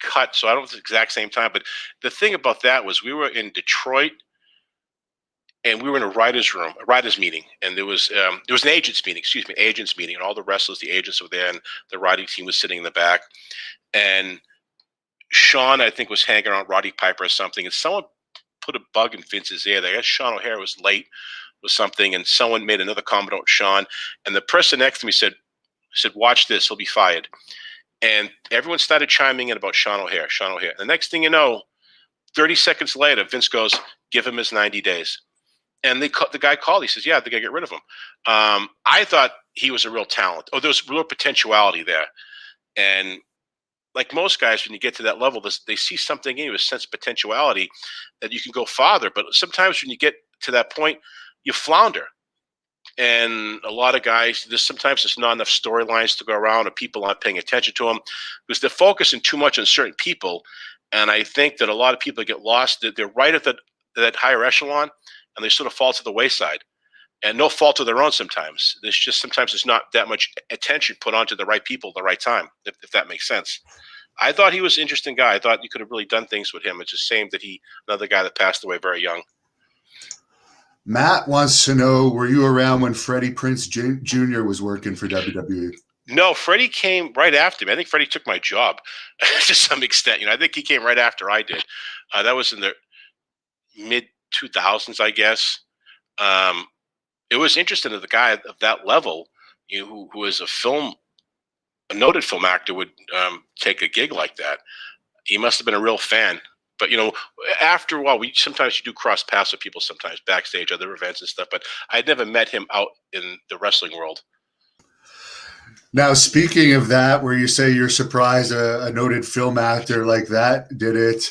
cut, so I don't know the exact same time. But the thing about that was we were in Detroit, and we were in a writers' meeting, and there was an agents meeting, and all the wrestlers, the agents were there, and the writing team was sitting in the back. And Shawn, I think, was hanging around Roddy Piper or something, and someone put a bug in Vince's ear. I guess Shawn OHara was late with something, and someone made another comment on Shawn, and the person next to me said, watch this, he'll be fired. And everyone started chiming in about Shawn OHara. And the next thing you know, 30 seconds later, Vince goes, give him his 90 days. And the guy called. He says, yeah, they're going to get rid of him. I thought he was a real talent. Oh, there was real potentiality there. And like most guys, when you get to that level, they see something in you, a sense of potentiality that you can go farther. But sometimes when you get to that point, you flounder. And a lot of guys, sometimes there's not enough storylines to go around, or people aren't paying attention to them because they're focusing too much on certain people. And I think that a lot of people get lost. They're right at that higher echelon, and they sort of fall to the wayside. And no fault of their own sometimes. Sometimes there's not that much attention put onto the right people at the right time, if that makes sense. I thought he was an interesting guy. I thought you could have really done things with him. It's a shame that another guy that passed away very young. Matt wants to know, were you around when Freddie Prinze Jr. was working for WWE? No, Freddie came right after me. I think Freddie took my job to some extent. I think he came right after I did. That was in the mid-2000s, I guess. It was interesting that the guy of that level, who was a noted film actor, would take a gig like that. He must have been a real fan. But, after a while, sometimes you do cross paths with people sometimes backstage, other events and stuff. But I'd never met him out in the wrestling world. Now, speaking of that, where you say you're surprised a noted film actor like that did it,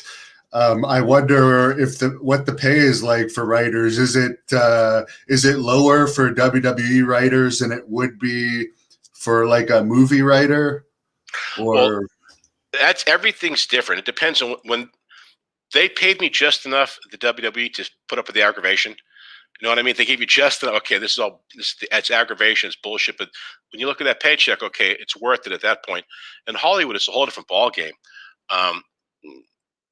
I wonder if what the pay is like for writers. Is it lower for WWE writers than it would be for like a movie writer? Well, Or everything's different. It depends on when they paid me just enough, the WWE, to put up with the aggravation. You know what I mean? They gave you just enough. Okay, it's aggravation, it's bullshit. But when you look at that paycheck, okay, it's worth it at that point. And Hollywood is a whole different ballgame. Um,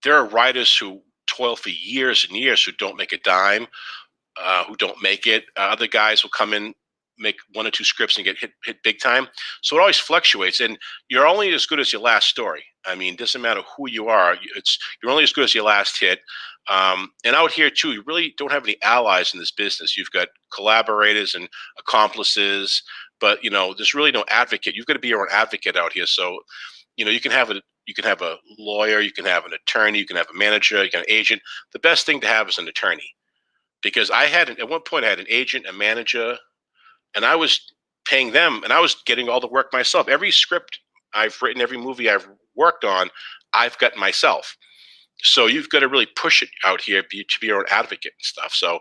there are writers who toil for years and years who don't make a dime, who don't make it. Other guys will come in, make one or two scripts and get hit big time. So it always fluctuates, and you're only as good as your last story. I mean, it doesn't matter who you are. You're only as good as your last hit. And out here too, you really don't have any allies in this business. You've got collaborators and accomplices, but there's really no advocate. You've got to be your own advocate out here. So, you can have a lawyer, you can have an attorney, you can have a manager, you can have an agent. The best thing to have is an attorney, because at one point I had an agent, a manager, and I was paying them, and I was getting all the work myself. Every script I've written, every movie I've worked on, I've got myself. So you've got to really push it out here to be your own advocate and stuff. So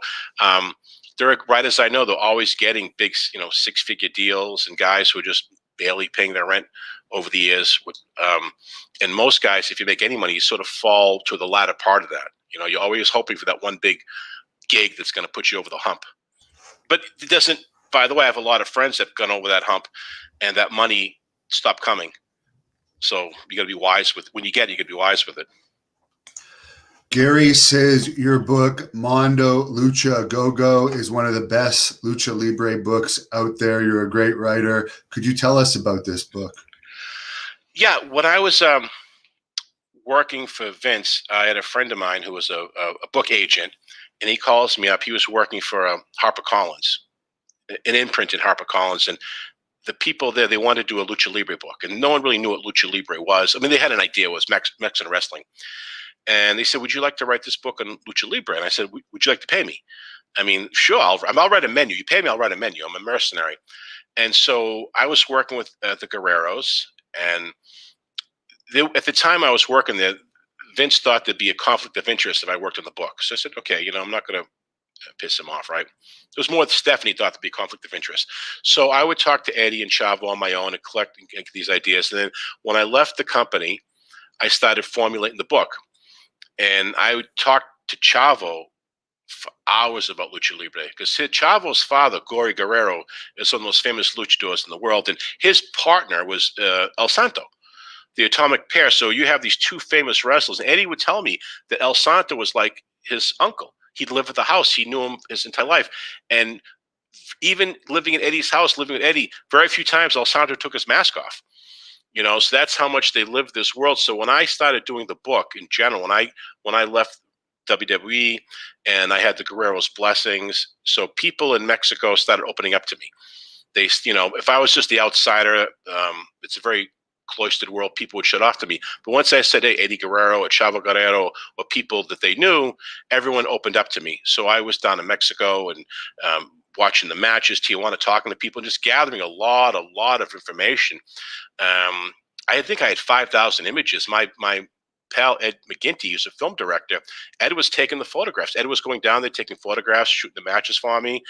there are writers I know, they're always getting big, six-figure deals, and guys who are just barely paying their rent over the years. And most guys, if you make any money, you sort of fall to the latter part of that. You're always hoping for that one big gig that's going to put you over the hump. But it doesn't. By the way, I have a lot of friends that have gone over that hump, and that money stopped coming. So you got to be wise with when you get it. You got to be wise with it. Gary says your book Mondo Lucha Go-Go is one of the best Lucha Libre books out there. You're a great writer. Could you tell us about this book? Yeah, when I was working for Vince, I had a friend of mine who was a book agent, and he calls me up. He was working for HarperCollins, an imprint in HarperCollins, and the people there, they wanted to do a Lucha Libre book, and no one really knew what Lucha Libre was. I mean, they had an idea, it was Mexican wrestling. And they said, would you like to write this book on Lucha Libre? And I said, would you like to pay me? I mean, sure, I'll write a menu. You pay me, I'll write a menu. I'm a mercenary. And so I was working with the Guerreros, and at the time I was working there, Vince thought there'd be a conflict of interest if I worked on the book. So I said, okay, I'm not going to piss him off, right? It was more that Stephanie thought there'd be a conflict of interest. So I would talk to Eddie and Chavo on my own and collect and get these ideas. And then when I left the company, I started formulating the book. And I would talk to Chavo for hours about Lucha Libre, because Chavo's father, Gory Guerrero, is one of the most famous luchadors in the world. And his partner was El Santo, the Atomic Pair. So you have these two famous wrestlers. And Eddie would tell me that El Santo was like his uncle. He'd lived at the house. He knew him his entire life. And even living in Eddie's house, living with Eddie, very few times El Santo took his mask off. So that's how much they lived this world. So when I started doing the book in general, when I left WWE and I had the Guerrero's blessings, so people in Mexico started opening up to me. They, if I was just the outsider, it's a very cloistered world. People would shut off to me. But once I said, hey, Eddie Guerrero or Chavo Guerrero or people that they knew, everyone opened up to me. So I was down in Mexico and watching the matches, Tijuana, talking to people, and just gathering a lot of information. I think I had 5,000 images. My pal, Ed McGinty, who's a film director, Ed was taking the photographs. Ed was going down there, taking photographs, shooting the matches for me.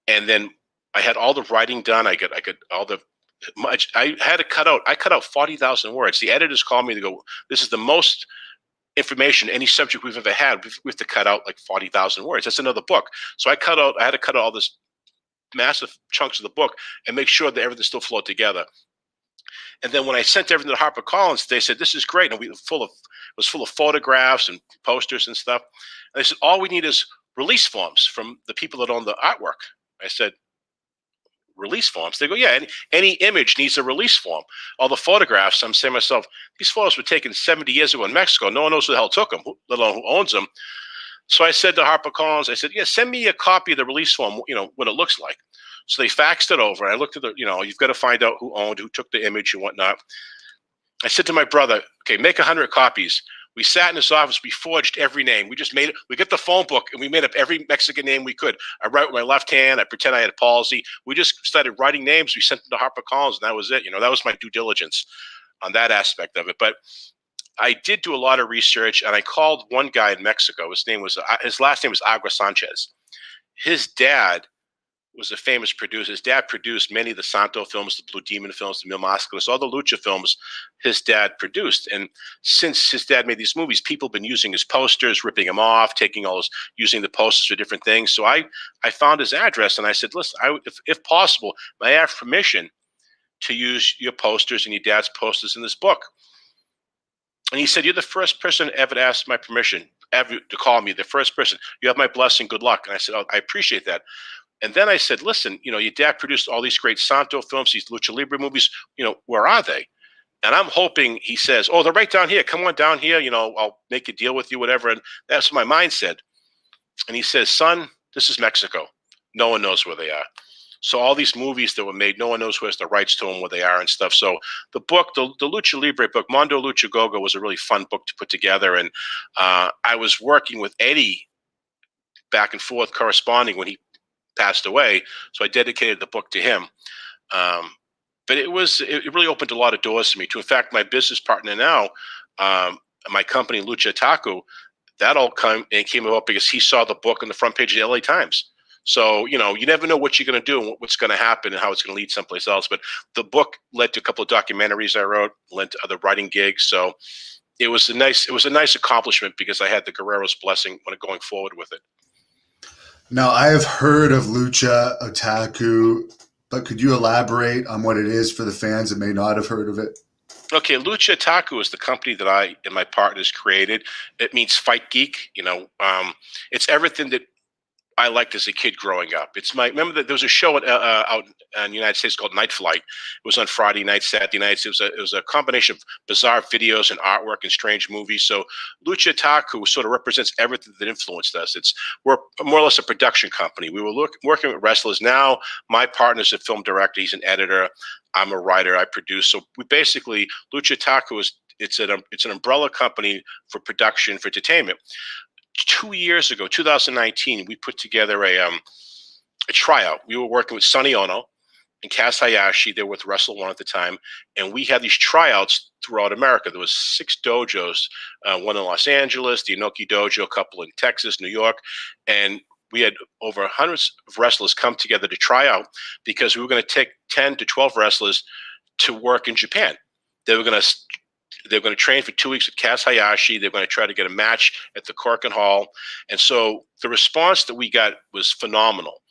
And then I had all the writing done. I got all the much. I cut out 40,000 words. The editors called me to go, this is the most information, any subject we've ever had. We have to cut out like 40,000 words. That's another book. So I had to cut out all this massive chunks of the book and make sure that everything still flowed together. And then when I sent everything to HarperCollins, they said, this is great. And it was full of photographs and posters and stuff. And they said, all we need is release forms from the people that own the artwork. I said, release forms? They go, yeah, any image needs a release form. All the photographs, I'm saying to myself, these photos were taken 70 years ago in Mexico. No one knows who the hell took them, let alone who owns them. So I said to HarperCollins, I said, yeah, send me a copy of the release form, what it looks like. So they faxed it over. I looked at you've got to find out who took the image and whatnot. I said to my brother, okay, make 100 copies. We sat in his office. We forged every name. We just made it. We got the phone book and we made up every Mexican name we could. I write with my left hand. I pretend I had palsy. We just started writing names. We sent them to HarperCollins, and that was it. That was my due diligence on that aspect of it. But I did do a lot of research, and I called one guy in Mexico. His last name was Agua Sanchez. His dad was a famous producer. His dad produced many of the Santo films, the Blue Demon films, the Mil Mascaras, all the Lucha films his dad produced. And since his dad made these movies, people have been using his posters, ripping them off, using the posters for different things. So I found his address, and I said, listen, if possible, may I have permission to use your posters and your dad's posters in this book? And he said, you're the first person ever to ask my permission, ever to call me, the first person. You have my blessing. Good luck. And I said, oh, I appreciate that. And then I said, listen, your dad produced all these great Santo films, these Lucha Libre movies, where are they? And I'm hoping he says, oh, they're right down here. Come on down here. I'll make a deal with you, whatever. And that's what my mind said. And he says, son, this is Mexico. No one knows where they are. So all these movies that were made, no one knows who has the rights to them, where they are and stuff. So the book, the Lucha Libre book, Mondo Lucha Gogo, was a really fun book to put together. And I was working with Eddie back and forth, corresponding when he passed away, so I dedicated the book to him. But it really opened a lot of doors for me too. In fact, my business partner now, my company Lucha Taco, that all came about because he saw the book on the front page of the LA Times. So you never know what you're going to do and what's going to happen and how it's going to lead someplace else. But the book led to a couple of documentaries I wrote, led to other writing gigs. So it was a nice accomplishment because I had the Guerrero's blessing when going forward with it. Now, I have heard of Lucha Otaku, but could you elaborate on what it is for the fans that may not have heard of it? Okay, Lucha Taco is the company that I and my partners created. It means fight geek. It's everything that I liked as a kid growing up. Remember that there was a show out in the United States called Night Flight. It was on Friday nights, Saturday nights. It was a combination of bizarre videos and artwork and strange movies. So Lucha Taco sort of represents everything that influenced us. We're more or less a production company. We were working with wrestlers. Now my partner's a film director. He's an editor. I'm a writer. I produce. So we basically, Lucha Taco it's an umbrella company for production, for entertainment. 2 years ago, 2019, we put together a tryout. We were working with Sonny Ono and Kaz Hayashi. They were with Wrestle One at the time, and we had these tryouts throughout America. There was 6 dojos, one in Los Angeles, the Inoki Dojo, a couple in Texas, New York, and we had over hundreds of wrestlers come together to try out because we were going to take 10 to 12 wrestlers to work in Japan. They were going to train for 2 weeks with Kaz Hayashi. They're going to try to get a match at the Corcoran Hall. And so the response that we got was phenomenal.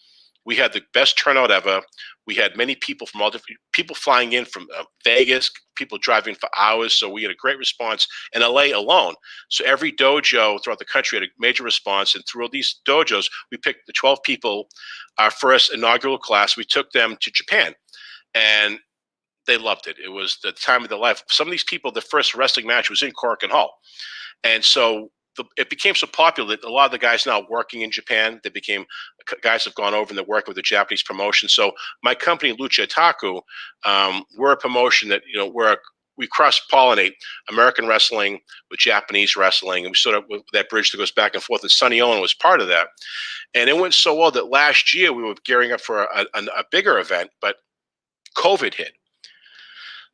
We had the best turnout ever. We had many people from all different people flying in from Vegas, people driving for hours. So we had a great response in LA alone. So every dojo throughout the country had a major response. And through these dojos, we picked the 12 people, our first inaugural class. We took them to Japan. And they loved it. It was the time of their life. Some of these people, the first wrestling match was in Corcoran Hall. And so it became so popular that a lot of the guys now working in Japan, guys have gone over and they're working with the Japanese promotion. So my company, Lucha Taco, we're a promotion that, we cross-pollinate American wrestling with Japanese wrestling. And we sort of, with that bridge that goes back and forth, and Sonny Owen was part of that. And it went so well that last year we were gearing up for a bigger event, but COVID hit.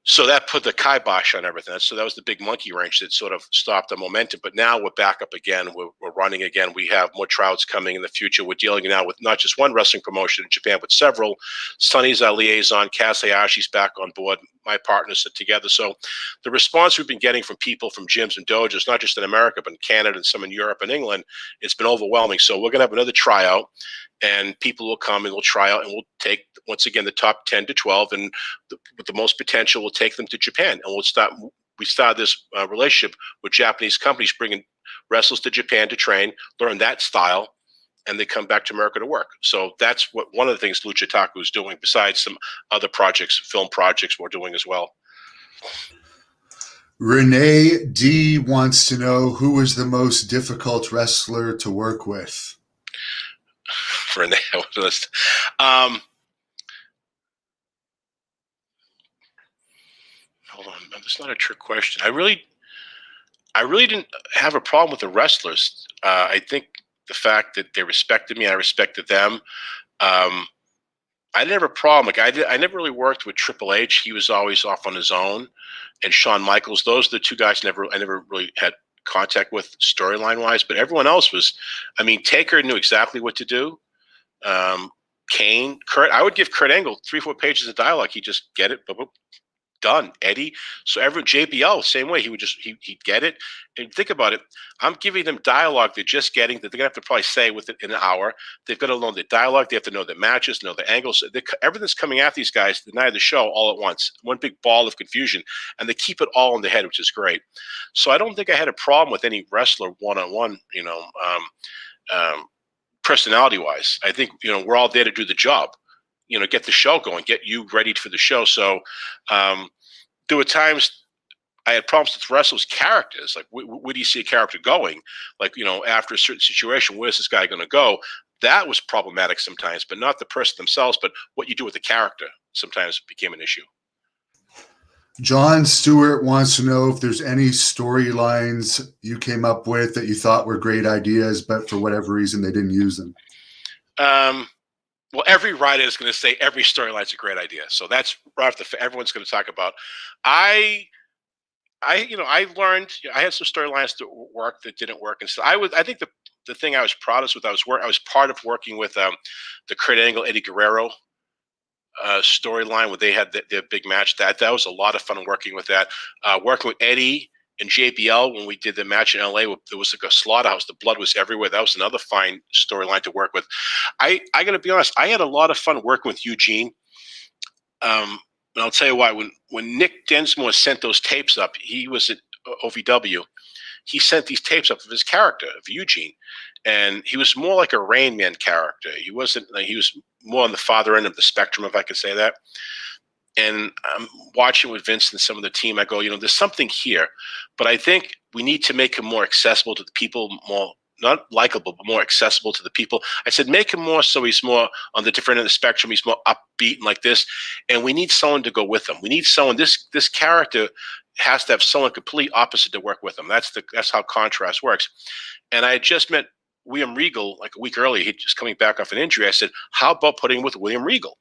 So that put the kibosh on everything. So that was the big monkey wrench that sort of stopped the momentum. But now we're back up again. We're running again. We have more tryouts coming in the future. We're dealing now with not just one wrestling promotion in Japan, but several. Sonny's our liaison. Kaz Hayashi's back on board. My partners are together. So the response we've been getting from people from gyms and dojos, not just in America, but in Canada and some in Europe and England, it's been overwhelming. So we're going to have another tryout. And people will come and we'll try out, and we'll take, once again, the top 10 to 12, and with the most potential, we'll take them to Japan. And we started this relationship with Japanese companies, bringing wrestlers to Japan to train, learn that style, and they come back to America to work. So that's one of the things Lucha Taco is doing, besides some other projects, film projects we're doing as well. Renee D wants to know, who was the most difficult wrestler to work with? Renee, hold on, that's not a trick question. I really didn't have a problem with the wrestlers. I think the fact that they respected me, I respected them. I didn't have a problem. Like I never really worked with Triple H. He was always off on his own, and Shawn Michaels. Those are the two guys I never really had contact with storyline wise. But everyone else was. I mean, Taker knew exactly what to do. Kane, Kurt. I would give Kurt Angle 3-4 pages of dialogue. He'd just get it. Boop, boop, done. Eddie. So every JBL, same way. He'd get it. And think about it. I'm giving them dialogue they're just getting that they're gonna have to probably say within an hour. They've got to learn the dialogue. They have to know the matches, know the angles. Everything's coming at these guys the night of the show all at once. One big ball of confusion, and they keep it all in the head, which is great. So I don't think I had a problem with any wrestler one-on-one. Personality-wise, I think we're all there to do the job. Get the show going, get you ready for the show. So there were times I had problems with wrestlers' characters. Like, where do you see a character going? Like, after a certain situation, where's this guy going to go? That was problematic sometimes, but not the person themselves, but what you do with the character sometimes became an issue. John Stewart wants to know if there's any storylines you came up with that you thought were great ideas, but for whatever reason they didn't use them. Well, every writer is going to say every storyline is a great idea. So that's right off everyone's going to talk about. I learned I had some storylines that worked that didn't work, and so I think the thing I was proudest with I was part of working with the Kurt Angle Eddie Guerrero storyline where they had their big match. That was a lot of fun working with that. Working with Eddie and JBL when we did the match in LA, there was like a slaughterhouse. The blood was everywhere. That was another fine storyline to work with. I got to be honest. I had a lot of fun working with Eugene. And I'll tell you why. When Nick Densmore sent those tapes up, he was at OVW. He sent these tapes up of his character, of Eugene. And he was more like a Rain Man character. He was more on the farther end of the spectrum, if I could say that. And I'm watching with Vince and some of the team. I go, there's something here, but I think we need to make him more accessible to the people, more not likable, but more accessible to the people. I said, make him more so he's more on the different end of the spectrum. He's more upbeat and like this. And we need someone to go with him. We need someone. This character has to have someone complete opposite to work with him. That's how contrast works. And I had just met William Regal like a week earlier. He's just coming back off an injury. I said, how about putting him with William Regal?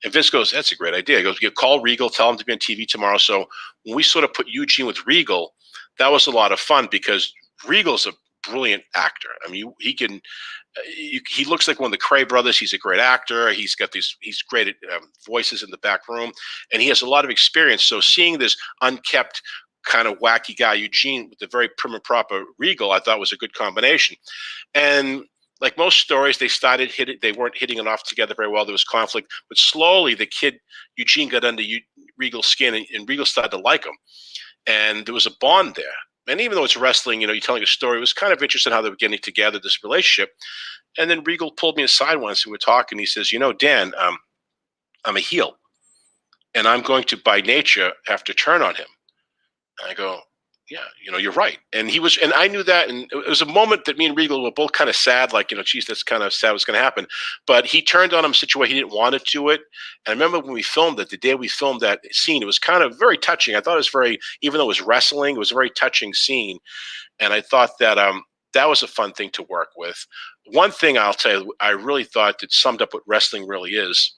And Vince goes, that's a great idea. He goes, call Regal, tell him to be on TV tomorrow. So when we sort of put Eugene with Regal, that was a lot of fun because Regal's a brilliant actor. I mean, he looks like one of the Cray brothers. He's a great actor. He's great at voices in the back room, and he has a lot of experience. So seeing this unkept kind of wacky guy, Eugene, with the very prim and proper Regal, I thought was a good combination. And like most stories, they weren't hitting it off together very well. There was conflict, but slowly the kid Eugene got under Regal's skin, and Regal started to like him, and there was a bond there. And even though it's wrestling, you're telling a story, it was kind of interesting how they were getting together, this relationship. And then Regal pulled me aside once and we were talking. He says, Dan, I'm a heel, and I'm going to by nature have to turn on him. And I go, yeah, you're right. And I knew that. And it was a moment that me and Regal were both kind of sad, like, geez, that's kind of sad what's going to happen. But he turned on him such a way he didn't want to do it. And I remember when we filmed it, the day we filmed that scene, it was kind of very touching. I thought it was even though it was wrestling, it was a very touching scene. And I thought that that was a fun thing to work with. One thing I'll tell you, I really thought that summed up what wrestling really is,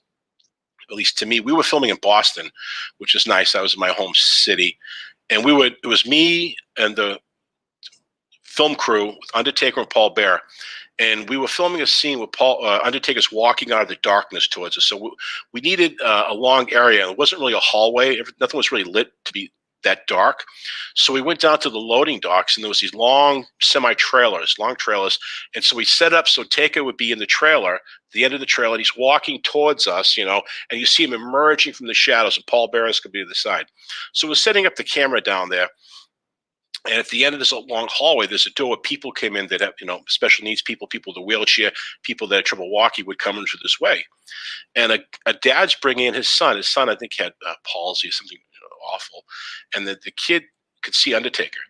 at least to me. We were filming in Boston, which is nice. I was in my home city. And it was me and the film crew with Undertaker and Paul Bearer. And we were filming a scene with Undertaker's walking out of the darkness towards us. So we needed a long area. It wasn't really a hallway. Nothing was really lit to be that dark. So we went down to the loading docks, and there was these long trailers. And so we set up so Taker would be in the trailer, the end of the trailer, and he's walking towards us, and you see him emerging from the shadows, and Paul Bearer's could be to the side. So we're setting up the camera down there. And at the end of this long hallway, there's a door where people came in that have, special needs people with a wheelchair, people that had trouble walking would come in through this way. And a dad's bringing in his son. His son, I think, had palsy or something awful. And the kid could see Undertaker.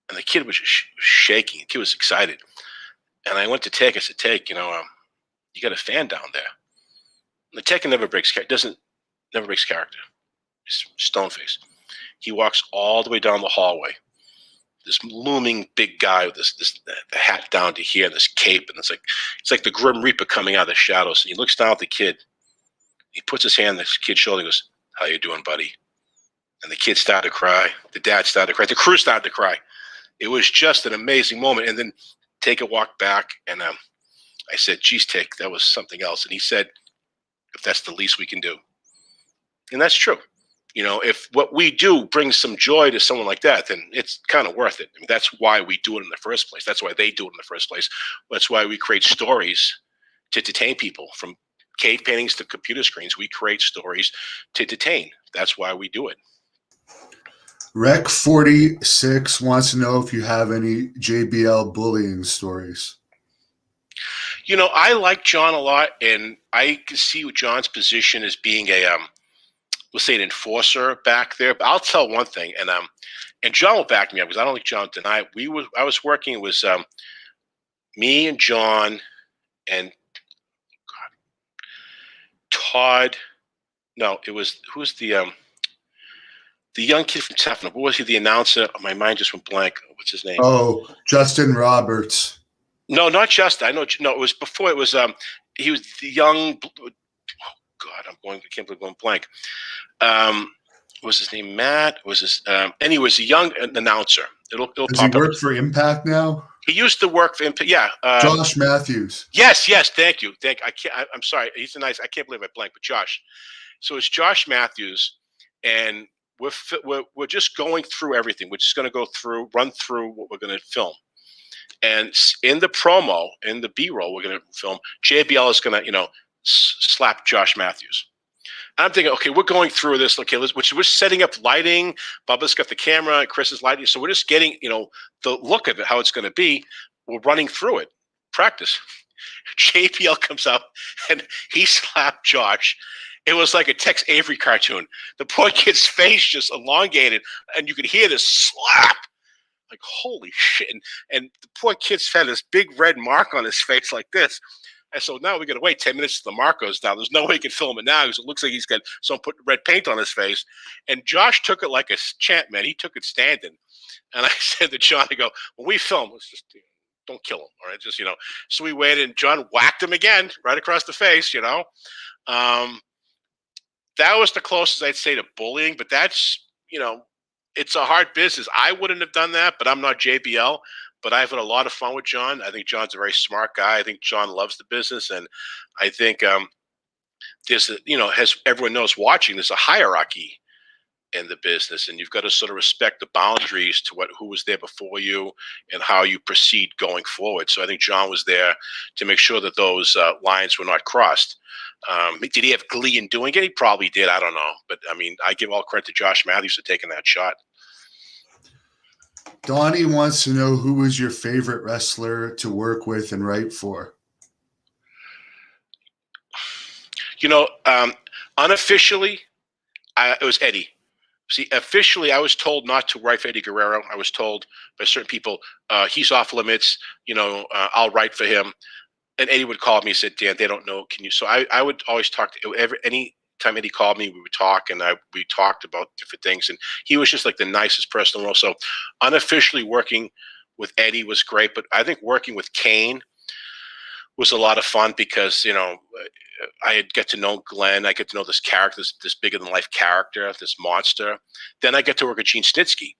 And the kid was just shaking. The kid was excited. And I went to Taker. I said, Taker, you got a fan down there. And the Taker never breaks character. He's stone face. He walks all the way down the hallway. This looming big guy with the hat down to here and this cape, and it's like the Grim Reaper coming out of the shadows. And he looks down at the kid, He puts his hand on the kid's shoulder and goes, "How you doing, buddy?" And the kid started to cry. The dad started to cry. The crew started to cry. It was just an amazing moment. And then take a walk back, and I said, "Geez, Take, that was something else." And he said, "If that's the least we can do." And that's true. If what we do brings some joy to someone like that, then it's kind of worth it. I mean, that's why we do it in the first place. That's why they do it in the first place. That's why we create stories to detain people. From cave paintings to computer screens, we create stories to detain. That's why we do it. Rec 46 wants to know if you have any JBL bullying stories. I like John a lot, and I can see John's position as being we'll say an enforcer back there. But I'll tell one thing, and John will back me up because I don't think John denied. I was working. It was me and John and Todd. No, it was who's the young kid from Tefnum. What was he? The announcer. My mind just went blank. What's his name? Oh, Justin Roberts. No, not Justin. I know. No, it was before. It was he was the young. Oh God, I can't believe I'm going blank. Was his name Matt? Was his? And he was a young announcer. It'll Does he work for Impact now? He used to work for Impact. Yeah. Josh Matthews. Yes. Thank you. I'm sorry. He's a nice. I can't believe I blanked. But Josh. So it's Josh Matthews, and we're just going through everything. We're just going to run through what we're going to film. And in the promo, in the B-roll, we're going to film. JBL is going to, slap Josh Matthews. And I'm thinking, okay, we're going through this. Okay, we're setting up lighting. Bubba's got the camera, and Chris is lighting. So we're just getting, the look of it, how it's going to be. We're running through it. Practice. JBL comes up, and he slapped Josh. It was like a Tex Avery cartoon. The poor kid's face just elongated, and you could hear this slap. Like, holy shit. And the poor kid's had this big red mark on his face like this. And so now we got to wait 10 minutes till the mark goes down. There's no way he can film it now because it looks like he's got someone put red paint on his face. And Josh took it like a champ, man. He took it standing. And I said to John, I go, when we film, let's just don't kill him. All right. Just, so we waited, and John whacked him again right across the face, That was the closest I'd say to bullying, but that's, it's a hard business. I wouldn't have done that, but I'm not JBL. But I've had a lot of fun with John. I think John's a very smart guy. I think John loves the business, and I think there's, as everyone knows watching, there's a hierarchy in the business, and you've got to sort of respect the boundaries to who was there before you and how you proceed going forward. So I think John was there to make sure that those lines were not crossed. Did he have glee in doing it? He probably did. I don't know. But, I mean, I give all credit to Josh Matthews for taking that shot. Donnie wants to know who was your favorite wrestler to work with and write for? Unofficially, it was Eddie. See, officially, I was told not to write for Eddie Guerrero. I was told by certain people, he's off limits. I'll write for him. And Eddie would call me and said, Dan, they don't know. Can you? So I would always talk to any time Eddie called me, we would talk, and we talked about different things. And he was just like the nicest person in the world. So unofficially working with Eddie was great. But I think working with Kane was a lot of fun because, I get to know Glenn. I get to know this character, this bigger than life character, this monster. Then I get to work with Gene Snitsky.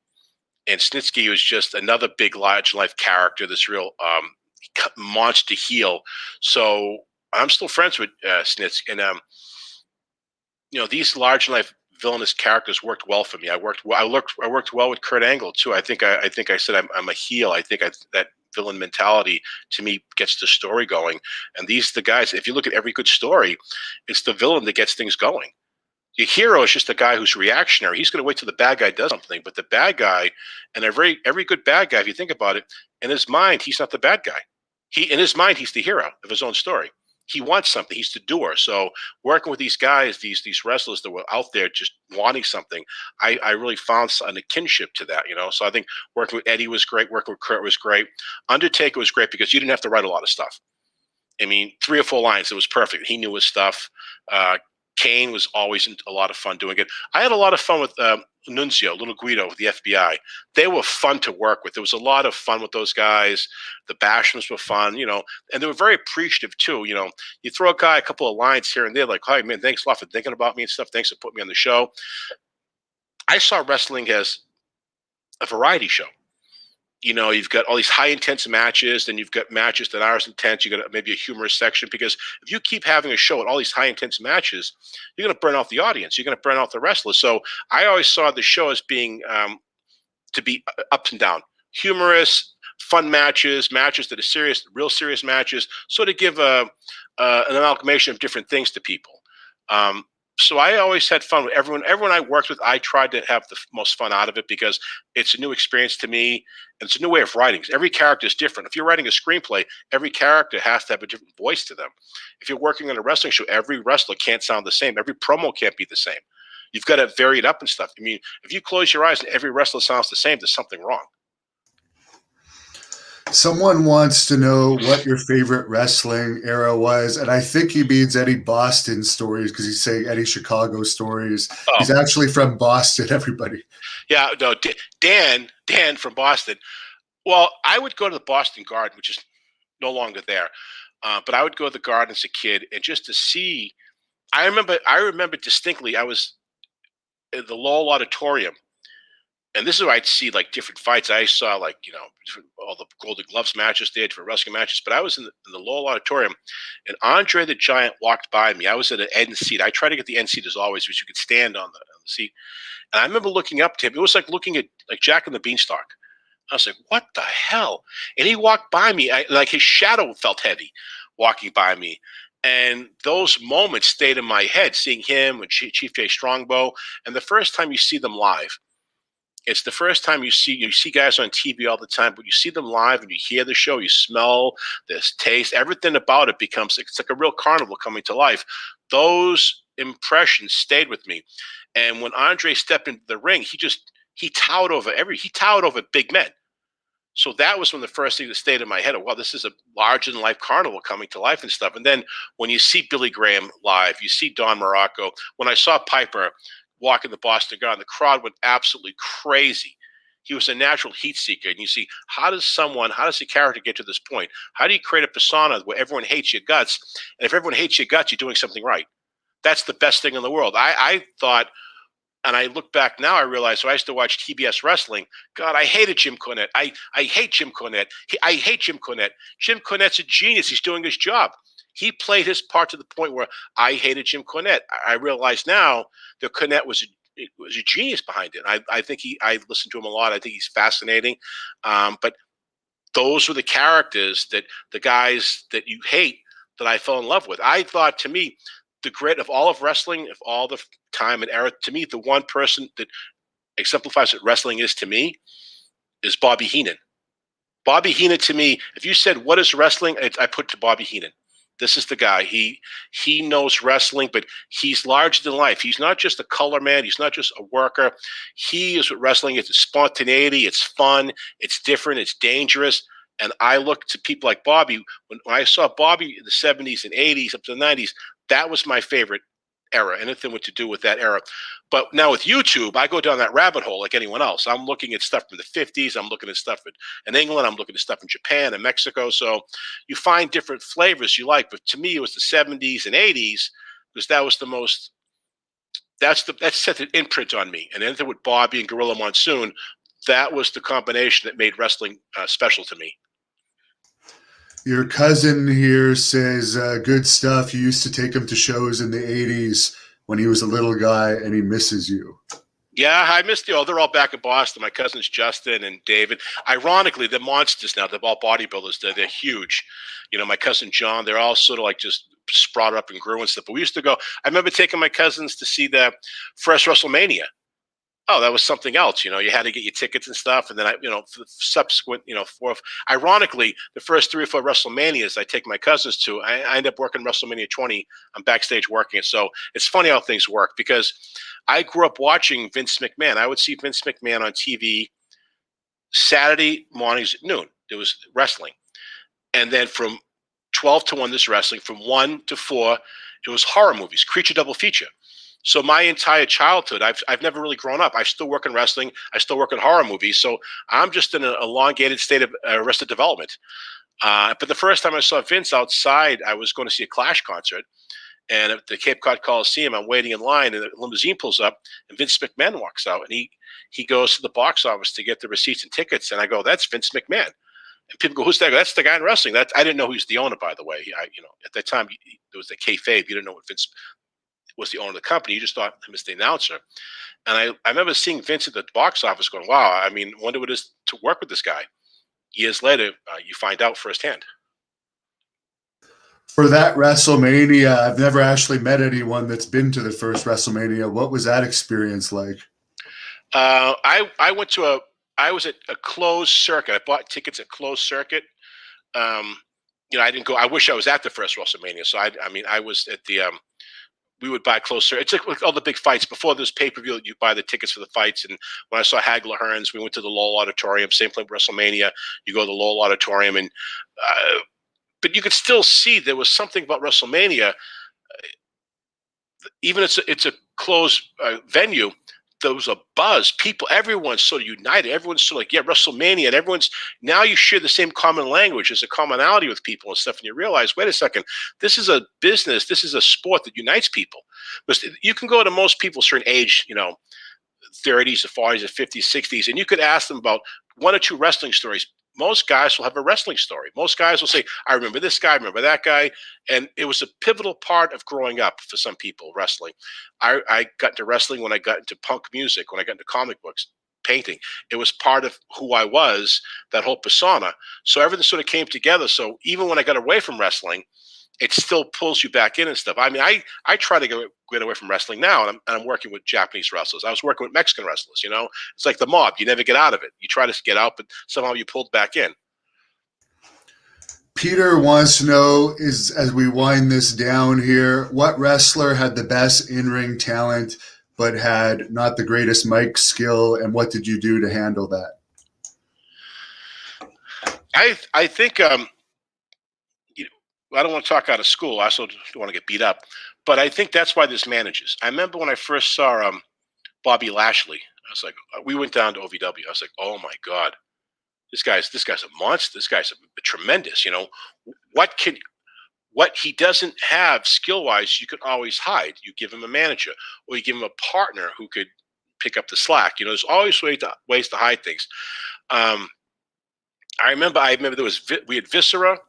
And Snitsky was just another big, large life character, this real monster heel. So I'm still friends with Snitsky. And, these large life villainous characters worked well for me. I worked well with Kurt Angle too. I think I said I'm a heel. I think that villain mentality to me gets the story going. And the guys, if you look at every good story, it's the villain that gets things going. The hero is just a guy who's reactionary. He's going to wait till the bad guy does something. But the bad guy, and every good bad guy, if you think about it, in his mind, he's not the bad guy. In his mind, he's the hero of his own story. He wants something. He's the doer. So working with these guys, these wrestlers that were out there just wanting something, I really found a kinship to that, So I think working with Eddie was great. Working with Kurt was great. Undertaker was great because you didn't have to write a lot of stuff. I mean, 3 or 4 lines. It was perfect. He knew his stuff. Kane was always a lot of fun doing it. I had a lot of fun with Nunzio, Little Guido with the FBI. They were fun to work with. There was a lot of fun with those guys. The Bashams were fun, and they were very appreciative too. You throw a guy a couple of lines here and there, like, "Hi, man, thanks a lot for thinking about me and stuff. Thanks for putting me on the show." I saw wrestling as a variety show. You've got all these high intense matches, then you've got matches that aren't as intense. You got maybe a humorous section, because if you keep having a show at all these high intense matches, you're going to burn out the audience. You're going to burn out the wrestlers. So I always saw the show as being to be ups and down, humorous, fun matches that are serious, real serious matches. So to give an amalgamation of different things to people. So I always had fun with everyone. Everyone I worked with, I tried to have the most fun out of it, because it's a new experience to me, and it's a new way of writing. Every character is different. If you're writing a screenplay, every character has to have a different voice to them. If you're working on a wrestling show, every wrestler can't sound the same. Every promo can't be the same. You've got to vary it up and stuff. I mean, if you close your eyes and every wrestler sounds the same, there's something wrong. Someone wants to know what your favorite wrestling era was, and I think he means Eddie Boston stories, because he's saying Eddie Chicago stories. Oh. He's actually from Boston, everybody. Yeah, no, Dan from Boston. Well, I would go to the Boston Garden, which is no longer there, but I would go to the Garden as a kid, and just to see. I remember distinctly. I was in the Lowell Auditorium. And this is where I'd see like different fights. I saw all the Golden Gloves matches there, different wrestling matches. But I was in the Lowell Auditorium, and Andre the Giant walked by me. I was at an end seat. I try to get the end seat as always, which you could stand on the seat. And I remember looking up to him. It was like looking at like Jack and the Beanstalk. I was like, "What the hell?" And he walked by me. Like his shadow felt heavy walking by me. And those moments stayed in my head, seeing him and Chief Jay Strongbow. And the first time you see them live, it's the first time you see guys on TV all the time, but you see them live and you hear the show, you smell this taste, everything about it it's like a real carnival coming to life. Those impressions stayed with me. And when Andre stepped into the ring, he towered over big men. So that was when the first thing that stayed in my head, well, this is a larger than life carnival coming to life and stuff. And then when you see Billy Graham live, you see Don Morocco. When I saw Piper walking the Boston Garden, the crowd went absolutely crazy. He was a natural heat seeker. And you see, how does a character get to this point? How do you create a persona where everyone hates your guts? And if everyone hates your guts, you're doing something right. That's the best thing in the world. I thought, and I look back now, I realize, so I used to watch TBS wrestling. God, I hated Jim Cornette. I hate Jim Cornette. I hate Jim Cornette. Jim Cornette's a genius. He's doing his job. He played his part to the point where I hated Jim Cornette. I realize now that Cornette was a genius behind it. I think I listened to him a lot. I think he's fascinating. But those were the characters that the guys that you hate that I fell in love with. I thought, to me, the grit of all of wrestling, of all the time and era, to me, the one person that exemplifies what wrestling is to me is Bobby Heenan. Bobby Heenan, to me, if you said, what is wrestling? I put to Bobby Heenan. This is the guy. He knows wrestling, but he's larger than life. He's not just a color man. He's not just a worker. He is what wrestling is. It's spontaneity. It's fun. It's different. It's dangerous. And I look to people like Bobby. When I saw Bobby in the 70s and 80s up to the 90s, that was my favorite era. Anything with to do with that era. But now with YouTube, I go down that rabbit hole like anyone else. I'm looking at stuff from the 50s. I'm looking at stuff in England. I'm looking at stuff in Japan and Mexico. So you find different flavors you like. But to me, it was the 70s and 80s, because that was the most. That set an imprint on me. And anything with Bobby and Gorilla Monsoon, that was the combination that made wrestling special to me. Your cousin here says, good stuff. You used to take him to shows in the 80s when he was a little guy, and he misses you. Yeah, I missed you. They're all back in Boston. My cousins Justin and David. Ironically, they're monsters now. They're all bodybuilders. They're huge. My cousin John, they're all sort of like just sprouted up and grew and stuff. But we used to go. I remember taking my cousins to see the first WrestleMania. Oh, that was something else. You had to get your tickets and stuff. And then for the subsequent, ironically, the first 3 or 4 WrestleManias I take my cousins to, I end up working WrestleMania 20. I'm backstage working it. So it's funny how things work, because I grew up watching Vince McMahon. I would see Vince McMahon on TV Saturday mornings at noon. There was wrestling. And then from 12 to 1, this wrestling. From 1 to 4, it was horror movies, Creature Double Feature. So my entire childhood, I've never really grown up. I still work in wrestling. I still work in horror movies. So I'm just in an elongated state of arrested development. But the first time I saw Vince outside, I was going to see a Clash concert. And at the Cape Cod Coliseum, I'm waiting in line, and the limousine pulls up, and Vince McMahon walks out, and he goes to the box office to get the receipts and tickets. And I go, "That's Vince McMahon." And people go, "Who's that?" I go, "That's the guy in wrestling." I didn't know he was the owner, by the way. At that time, there was the kayfabe. You didn't know what Vince was the owner of the company. You just thought him as the announcer. And I remember seeing Vince at the box office going, "Wow, I mean, wonder what it is to work with this guy." Years later, you find out firsthand. For that WrestleMania, I've never actually met anyone that's been to the first WrestleMania. What was that experience like? I was at a closed circuit. I bought tickets at closed circuit. I didn't go. I wish I was at the first WrestleMania. So I was at the. We would buy closed circuit. It's like all the big fights before this pay-per-view. You buy the tickets for the fights. And when I saw Hagler Hearns, we went to the Lowell Auditorium. Same place WrestleMania. You go to the Lowell Auditorium, and but you could still see there was something about WrestleMania. Even it's a closed venue. There was a buzz. People, everyone's sort of united. Everyone's sort of like, yeah, WrestleMania. And everyone's, now you share the same common language. There's a commonality with people and stuff. And you realize, wait a second, this is a business. This is a sport that unites people. Because you can go to most people a certain age, 30s or 40s or 50s, 60s, and you could ask them about one or two wrestling stories. Most guys will have a wrestling story. Most guys will say, I remember this guy, I remember that guy. And it was a pivotal part of growing up for some people, wrestling. I got into wrestling when I got into punk music, when I got into comic books, painting. It was part of who I was, that whole persona. So everything sort of came together. So even when I got away from wrestling, it still pulls you back in and stuff. I mean, I try to get away from wrestling now, and I'm working with Japanese wrestlers. I was working with Mexican wrestlers, It's like the mob. You never get out of it. You try to get out, but somehow you pulled back in. Peter wants to know, as we wind this down here, what wrestler had the best in-ring talent but had not the greatest mic skill, and what did you do to handle that? I think I don't want to talk out of school. I also don't want to get beat up. But I think that's why there's managers. I remember when I first saw Bobby Lashley, I was like, we went down to OVW. I was like, oh my God, this guy's a monster. This guy's tremendous. What he doesn't have skill-wise, you can always hide. You give him a manager, or you give him a partner who could pick up the slack. There's always ways to hide things. I remember we had Viscera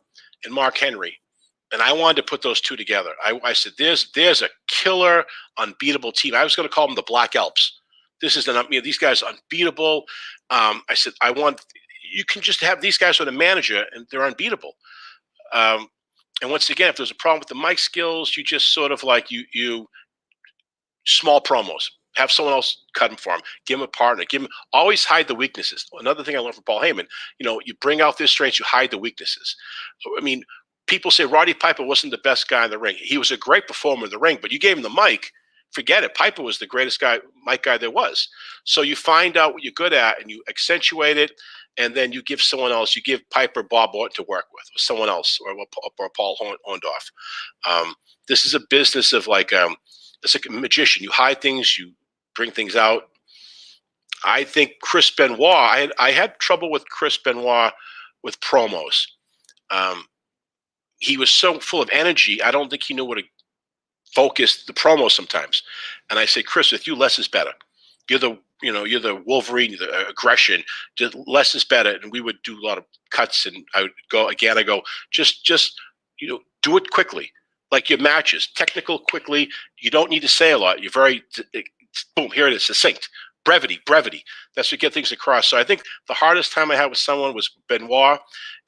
and Mark Henry. And I wanted to put those two together. I said, there's a killer, unbeatable team. I was going to call them the Black Alps. These guys are unbeatable. I said, you can just have these guys with a manager, and they're unbeatable. And once again, if there's a problem with the mic skills, you just sort of like you small promos. Have someone else cut them for him. Give him a partner. Always hide the weaknesses. Another thing I learned from Paul Heyman, you bring out their strengths, you hide the weaknesses. I mean, people say Roddy Piper wasn't the best guy in the ring. He was a great performer in the ring, but you gave him the mic, forget it. Piper was the greatest mic guy there was. So you find out what you're good at, and you accentuate it, and then you give someone else. You give Piper Bob Orton to work with, or someone else, or Paul Orndorff. This is a business of it's like a magician. You hide things, you bring things out. I think Chris Benoit, I had trouble with Chris Benoit with promos. He was so full of energy. I don't think he knew what to focus the promo sometimes. And I say, Chris, with you, less is better. You're the Wolverine, you're the aggression. Just less is better. And we would do a lot of cuts. And I would go again. I go, just do it quickly, like your matches, technical, quickly. You don't need to say a lot. You're very boom. Here it is, succinct. Brevity. That's what get things across. So I think the hardest time I had with someone was Benoit,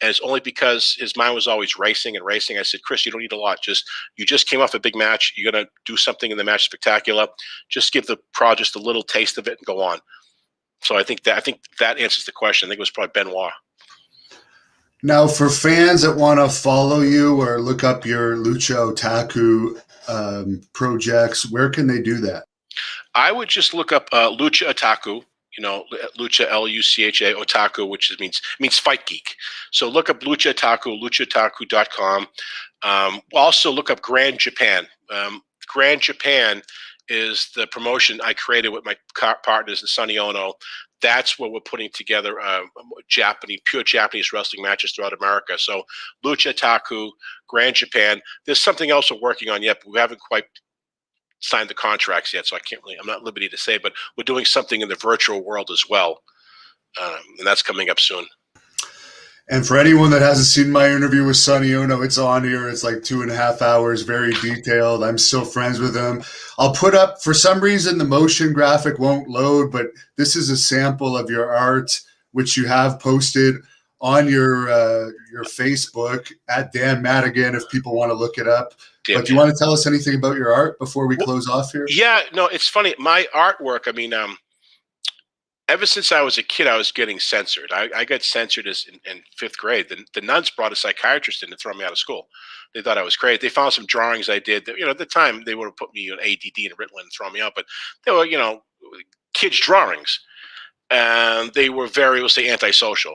and it's only because his mind was always racing. I said, Chris, you don't need a lot. You just came off a big match. You're gonna do something in the match spectacular. Just give the crowd just a little taste of it and go on. So I think that answers the question. I think it was probably Benoit. Now, for fans that want to follow you or look up your Lucha Taco projects, where can they do that? I would just look up Lucha Taco, Lucha Lucha Otaku, which means fight geek. So look up Lucha Taco, luchataku.com. Also look up Grand Japan. Grand Japan is the promotion I created with my partners in Sonny Ono. That's what we're putting together, pure Japanese wrestling matches throughout America. So Lucha Taco, Grand Japan. There's something else we're working on yet, but we haven't quite signed the contracts yet, so I'm not at liberty to say, but we're doing something in the virtual world as well. And that's coming up soon. And for anyone that hasn't seen my interview with Sonny Ono, it's on here. It's like 2.5 hours, very detailed. I'm still friends with him. I'll put up, for some reason, the motion graphic won't load, but this is a sample of your art, which you have posted on your Facebook at Dan Madigan, if people want to look it up. Yeah. But do you want to tell us anything about your art before we close off here? Yeah, no, it's funny. My artwork, I mean, ever since I was a kid, I was getting censored. I got censored in 5th grade. The nuns brought a psychiatrist in to throw me out of school. They thought I was crazy. They found some drawings I did that, at the time they would have put me on ADD and Ritalin and thrown me out, but they were, kids' drawings. And they were very, we'll say, antisocial.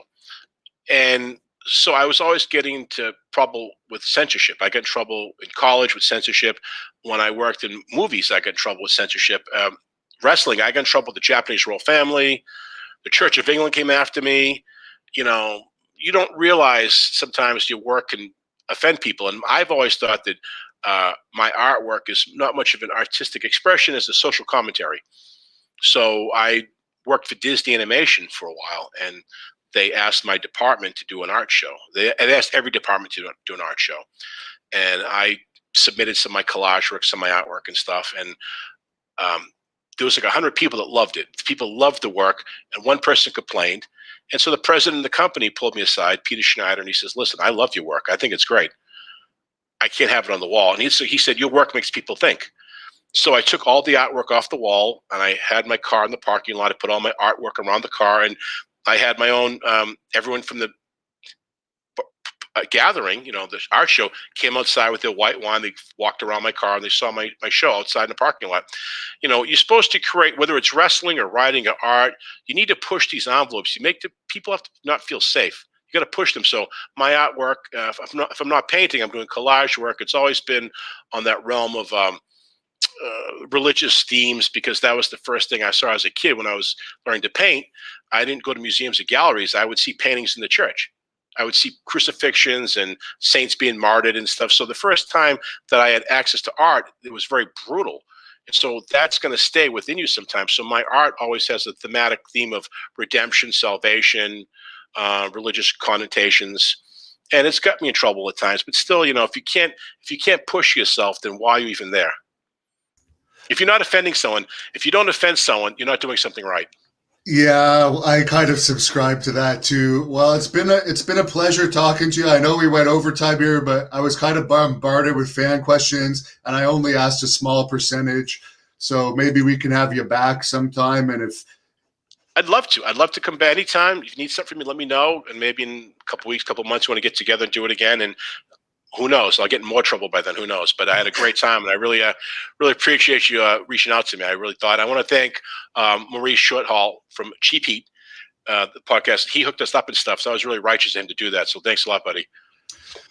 And so I was always getting into trouble with censorship. I got in trouble in college with censorship. When I worked in movies, I got in trouble with censorship. Wrestling, I got in trouble with the Japanese royal family. The Church of England came after me. You don't realize sometimes your work can offend people. And I've always thought that my artwork is not much of an artistic expression as a social commentary. So I worked for Disney Animation for a while, and they asked my department to do an art show. They asked every department to do an art show. And I submitted some of my collage work, some of my artwork and stuff. And there was like 100 people that loved it. People loved the work, and one person complained. And so the president of the company pulled me aside, Peter Schneider, and he says, listen, I love your work. I think it's great. I can't have it on the wall. And he said, your work makes people think. So I took all the artwork off the wall, and I had my car in the parking lot. I put all my artwork around the car, and I had my own, everyone from the gathering, the art show, came outside with their white wine. They walked around my car and they saw my show outside in the parking lot. You're supposed to create, whether it's wrestling or writing or art, you need to push these envelopes. You make the people have to not feel safe. You got to push them. So my artwork, if I'm not painting, I'm doing collage work. It's always been on that realm of religious themes, because that was the first thing I saw as a kid when I was learning to paint. I didn't go to museums or galleries. I would see paintings in the church. I would see crucifixions and saints being martyred and stuff. So the first time that I had access to art, it was very brutal. And so that's going to stay within you sometimes. So my art always has a thematic theme of redemption, salvation, religious connotations. And it's got me in trouble at times. But still, if you can't push yourself, then why are you even there? If you're not offending someone, if you don't offend someone, you're not doing something right. Yeah, I kind of subscribe to that too. Well, it's been a pleasure talking to you. I know we went overtime here, but I was kind of bombarded with fan questions, and I only asked a small percentage. So maybe we can have you back sometime. And if I'd love to come back anytime. If you need something from me, let me know. And maybe in a couple weeks, couple months, we want to get together and do it again. And who knows? I'll get in more trouble by then. Who knows? But I had a great time, and I really appreciate you reaching out to me. I really thought. I want to thank Maurice Shorthall from Cheap Heat, the podcast. He hooked us up and stuff, so I was really righteous of him to do that. So thanks a lot, buddy.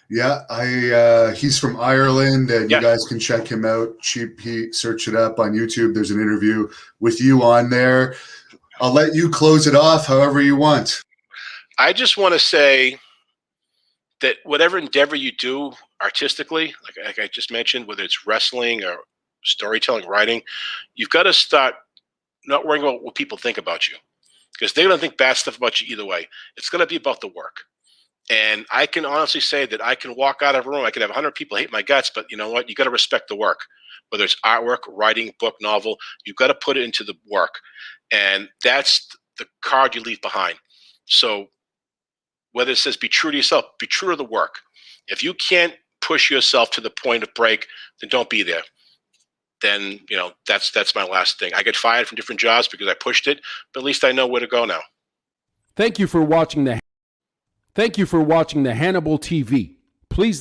Yeah, he's from Ireland, and you guys can check him out. Cheap Heat, search it up on YouTube. There's an interview with you on there. I'll let you close it off however you want. I just want to say that whatever endeavor you do artistically, like I just mentioned, whether it's wrestling or storytelling, writing, you've got to start not worrying about what people think about you, because they're going to think bad stuff about you either way. It's going to be about the work. And I can honestly say that I can walk out of a room, I can have 100 people hate my guts, but you know what? You got to respect the work. Whether it's artwork, writing, book, novel, you've got to put it into the work. And that's the card you leave behind. So whether it says be true to yourself, be true to the work. If you can't push yourself to the point of break, then don't be there. Then, that's my last thing. I get fired from different jobs because I pushed it, but at least I know where to go now. Thank you for watching the Hannibal TV. Please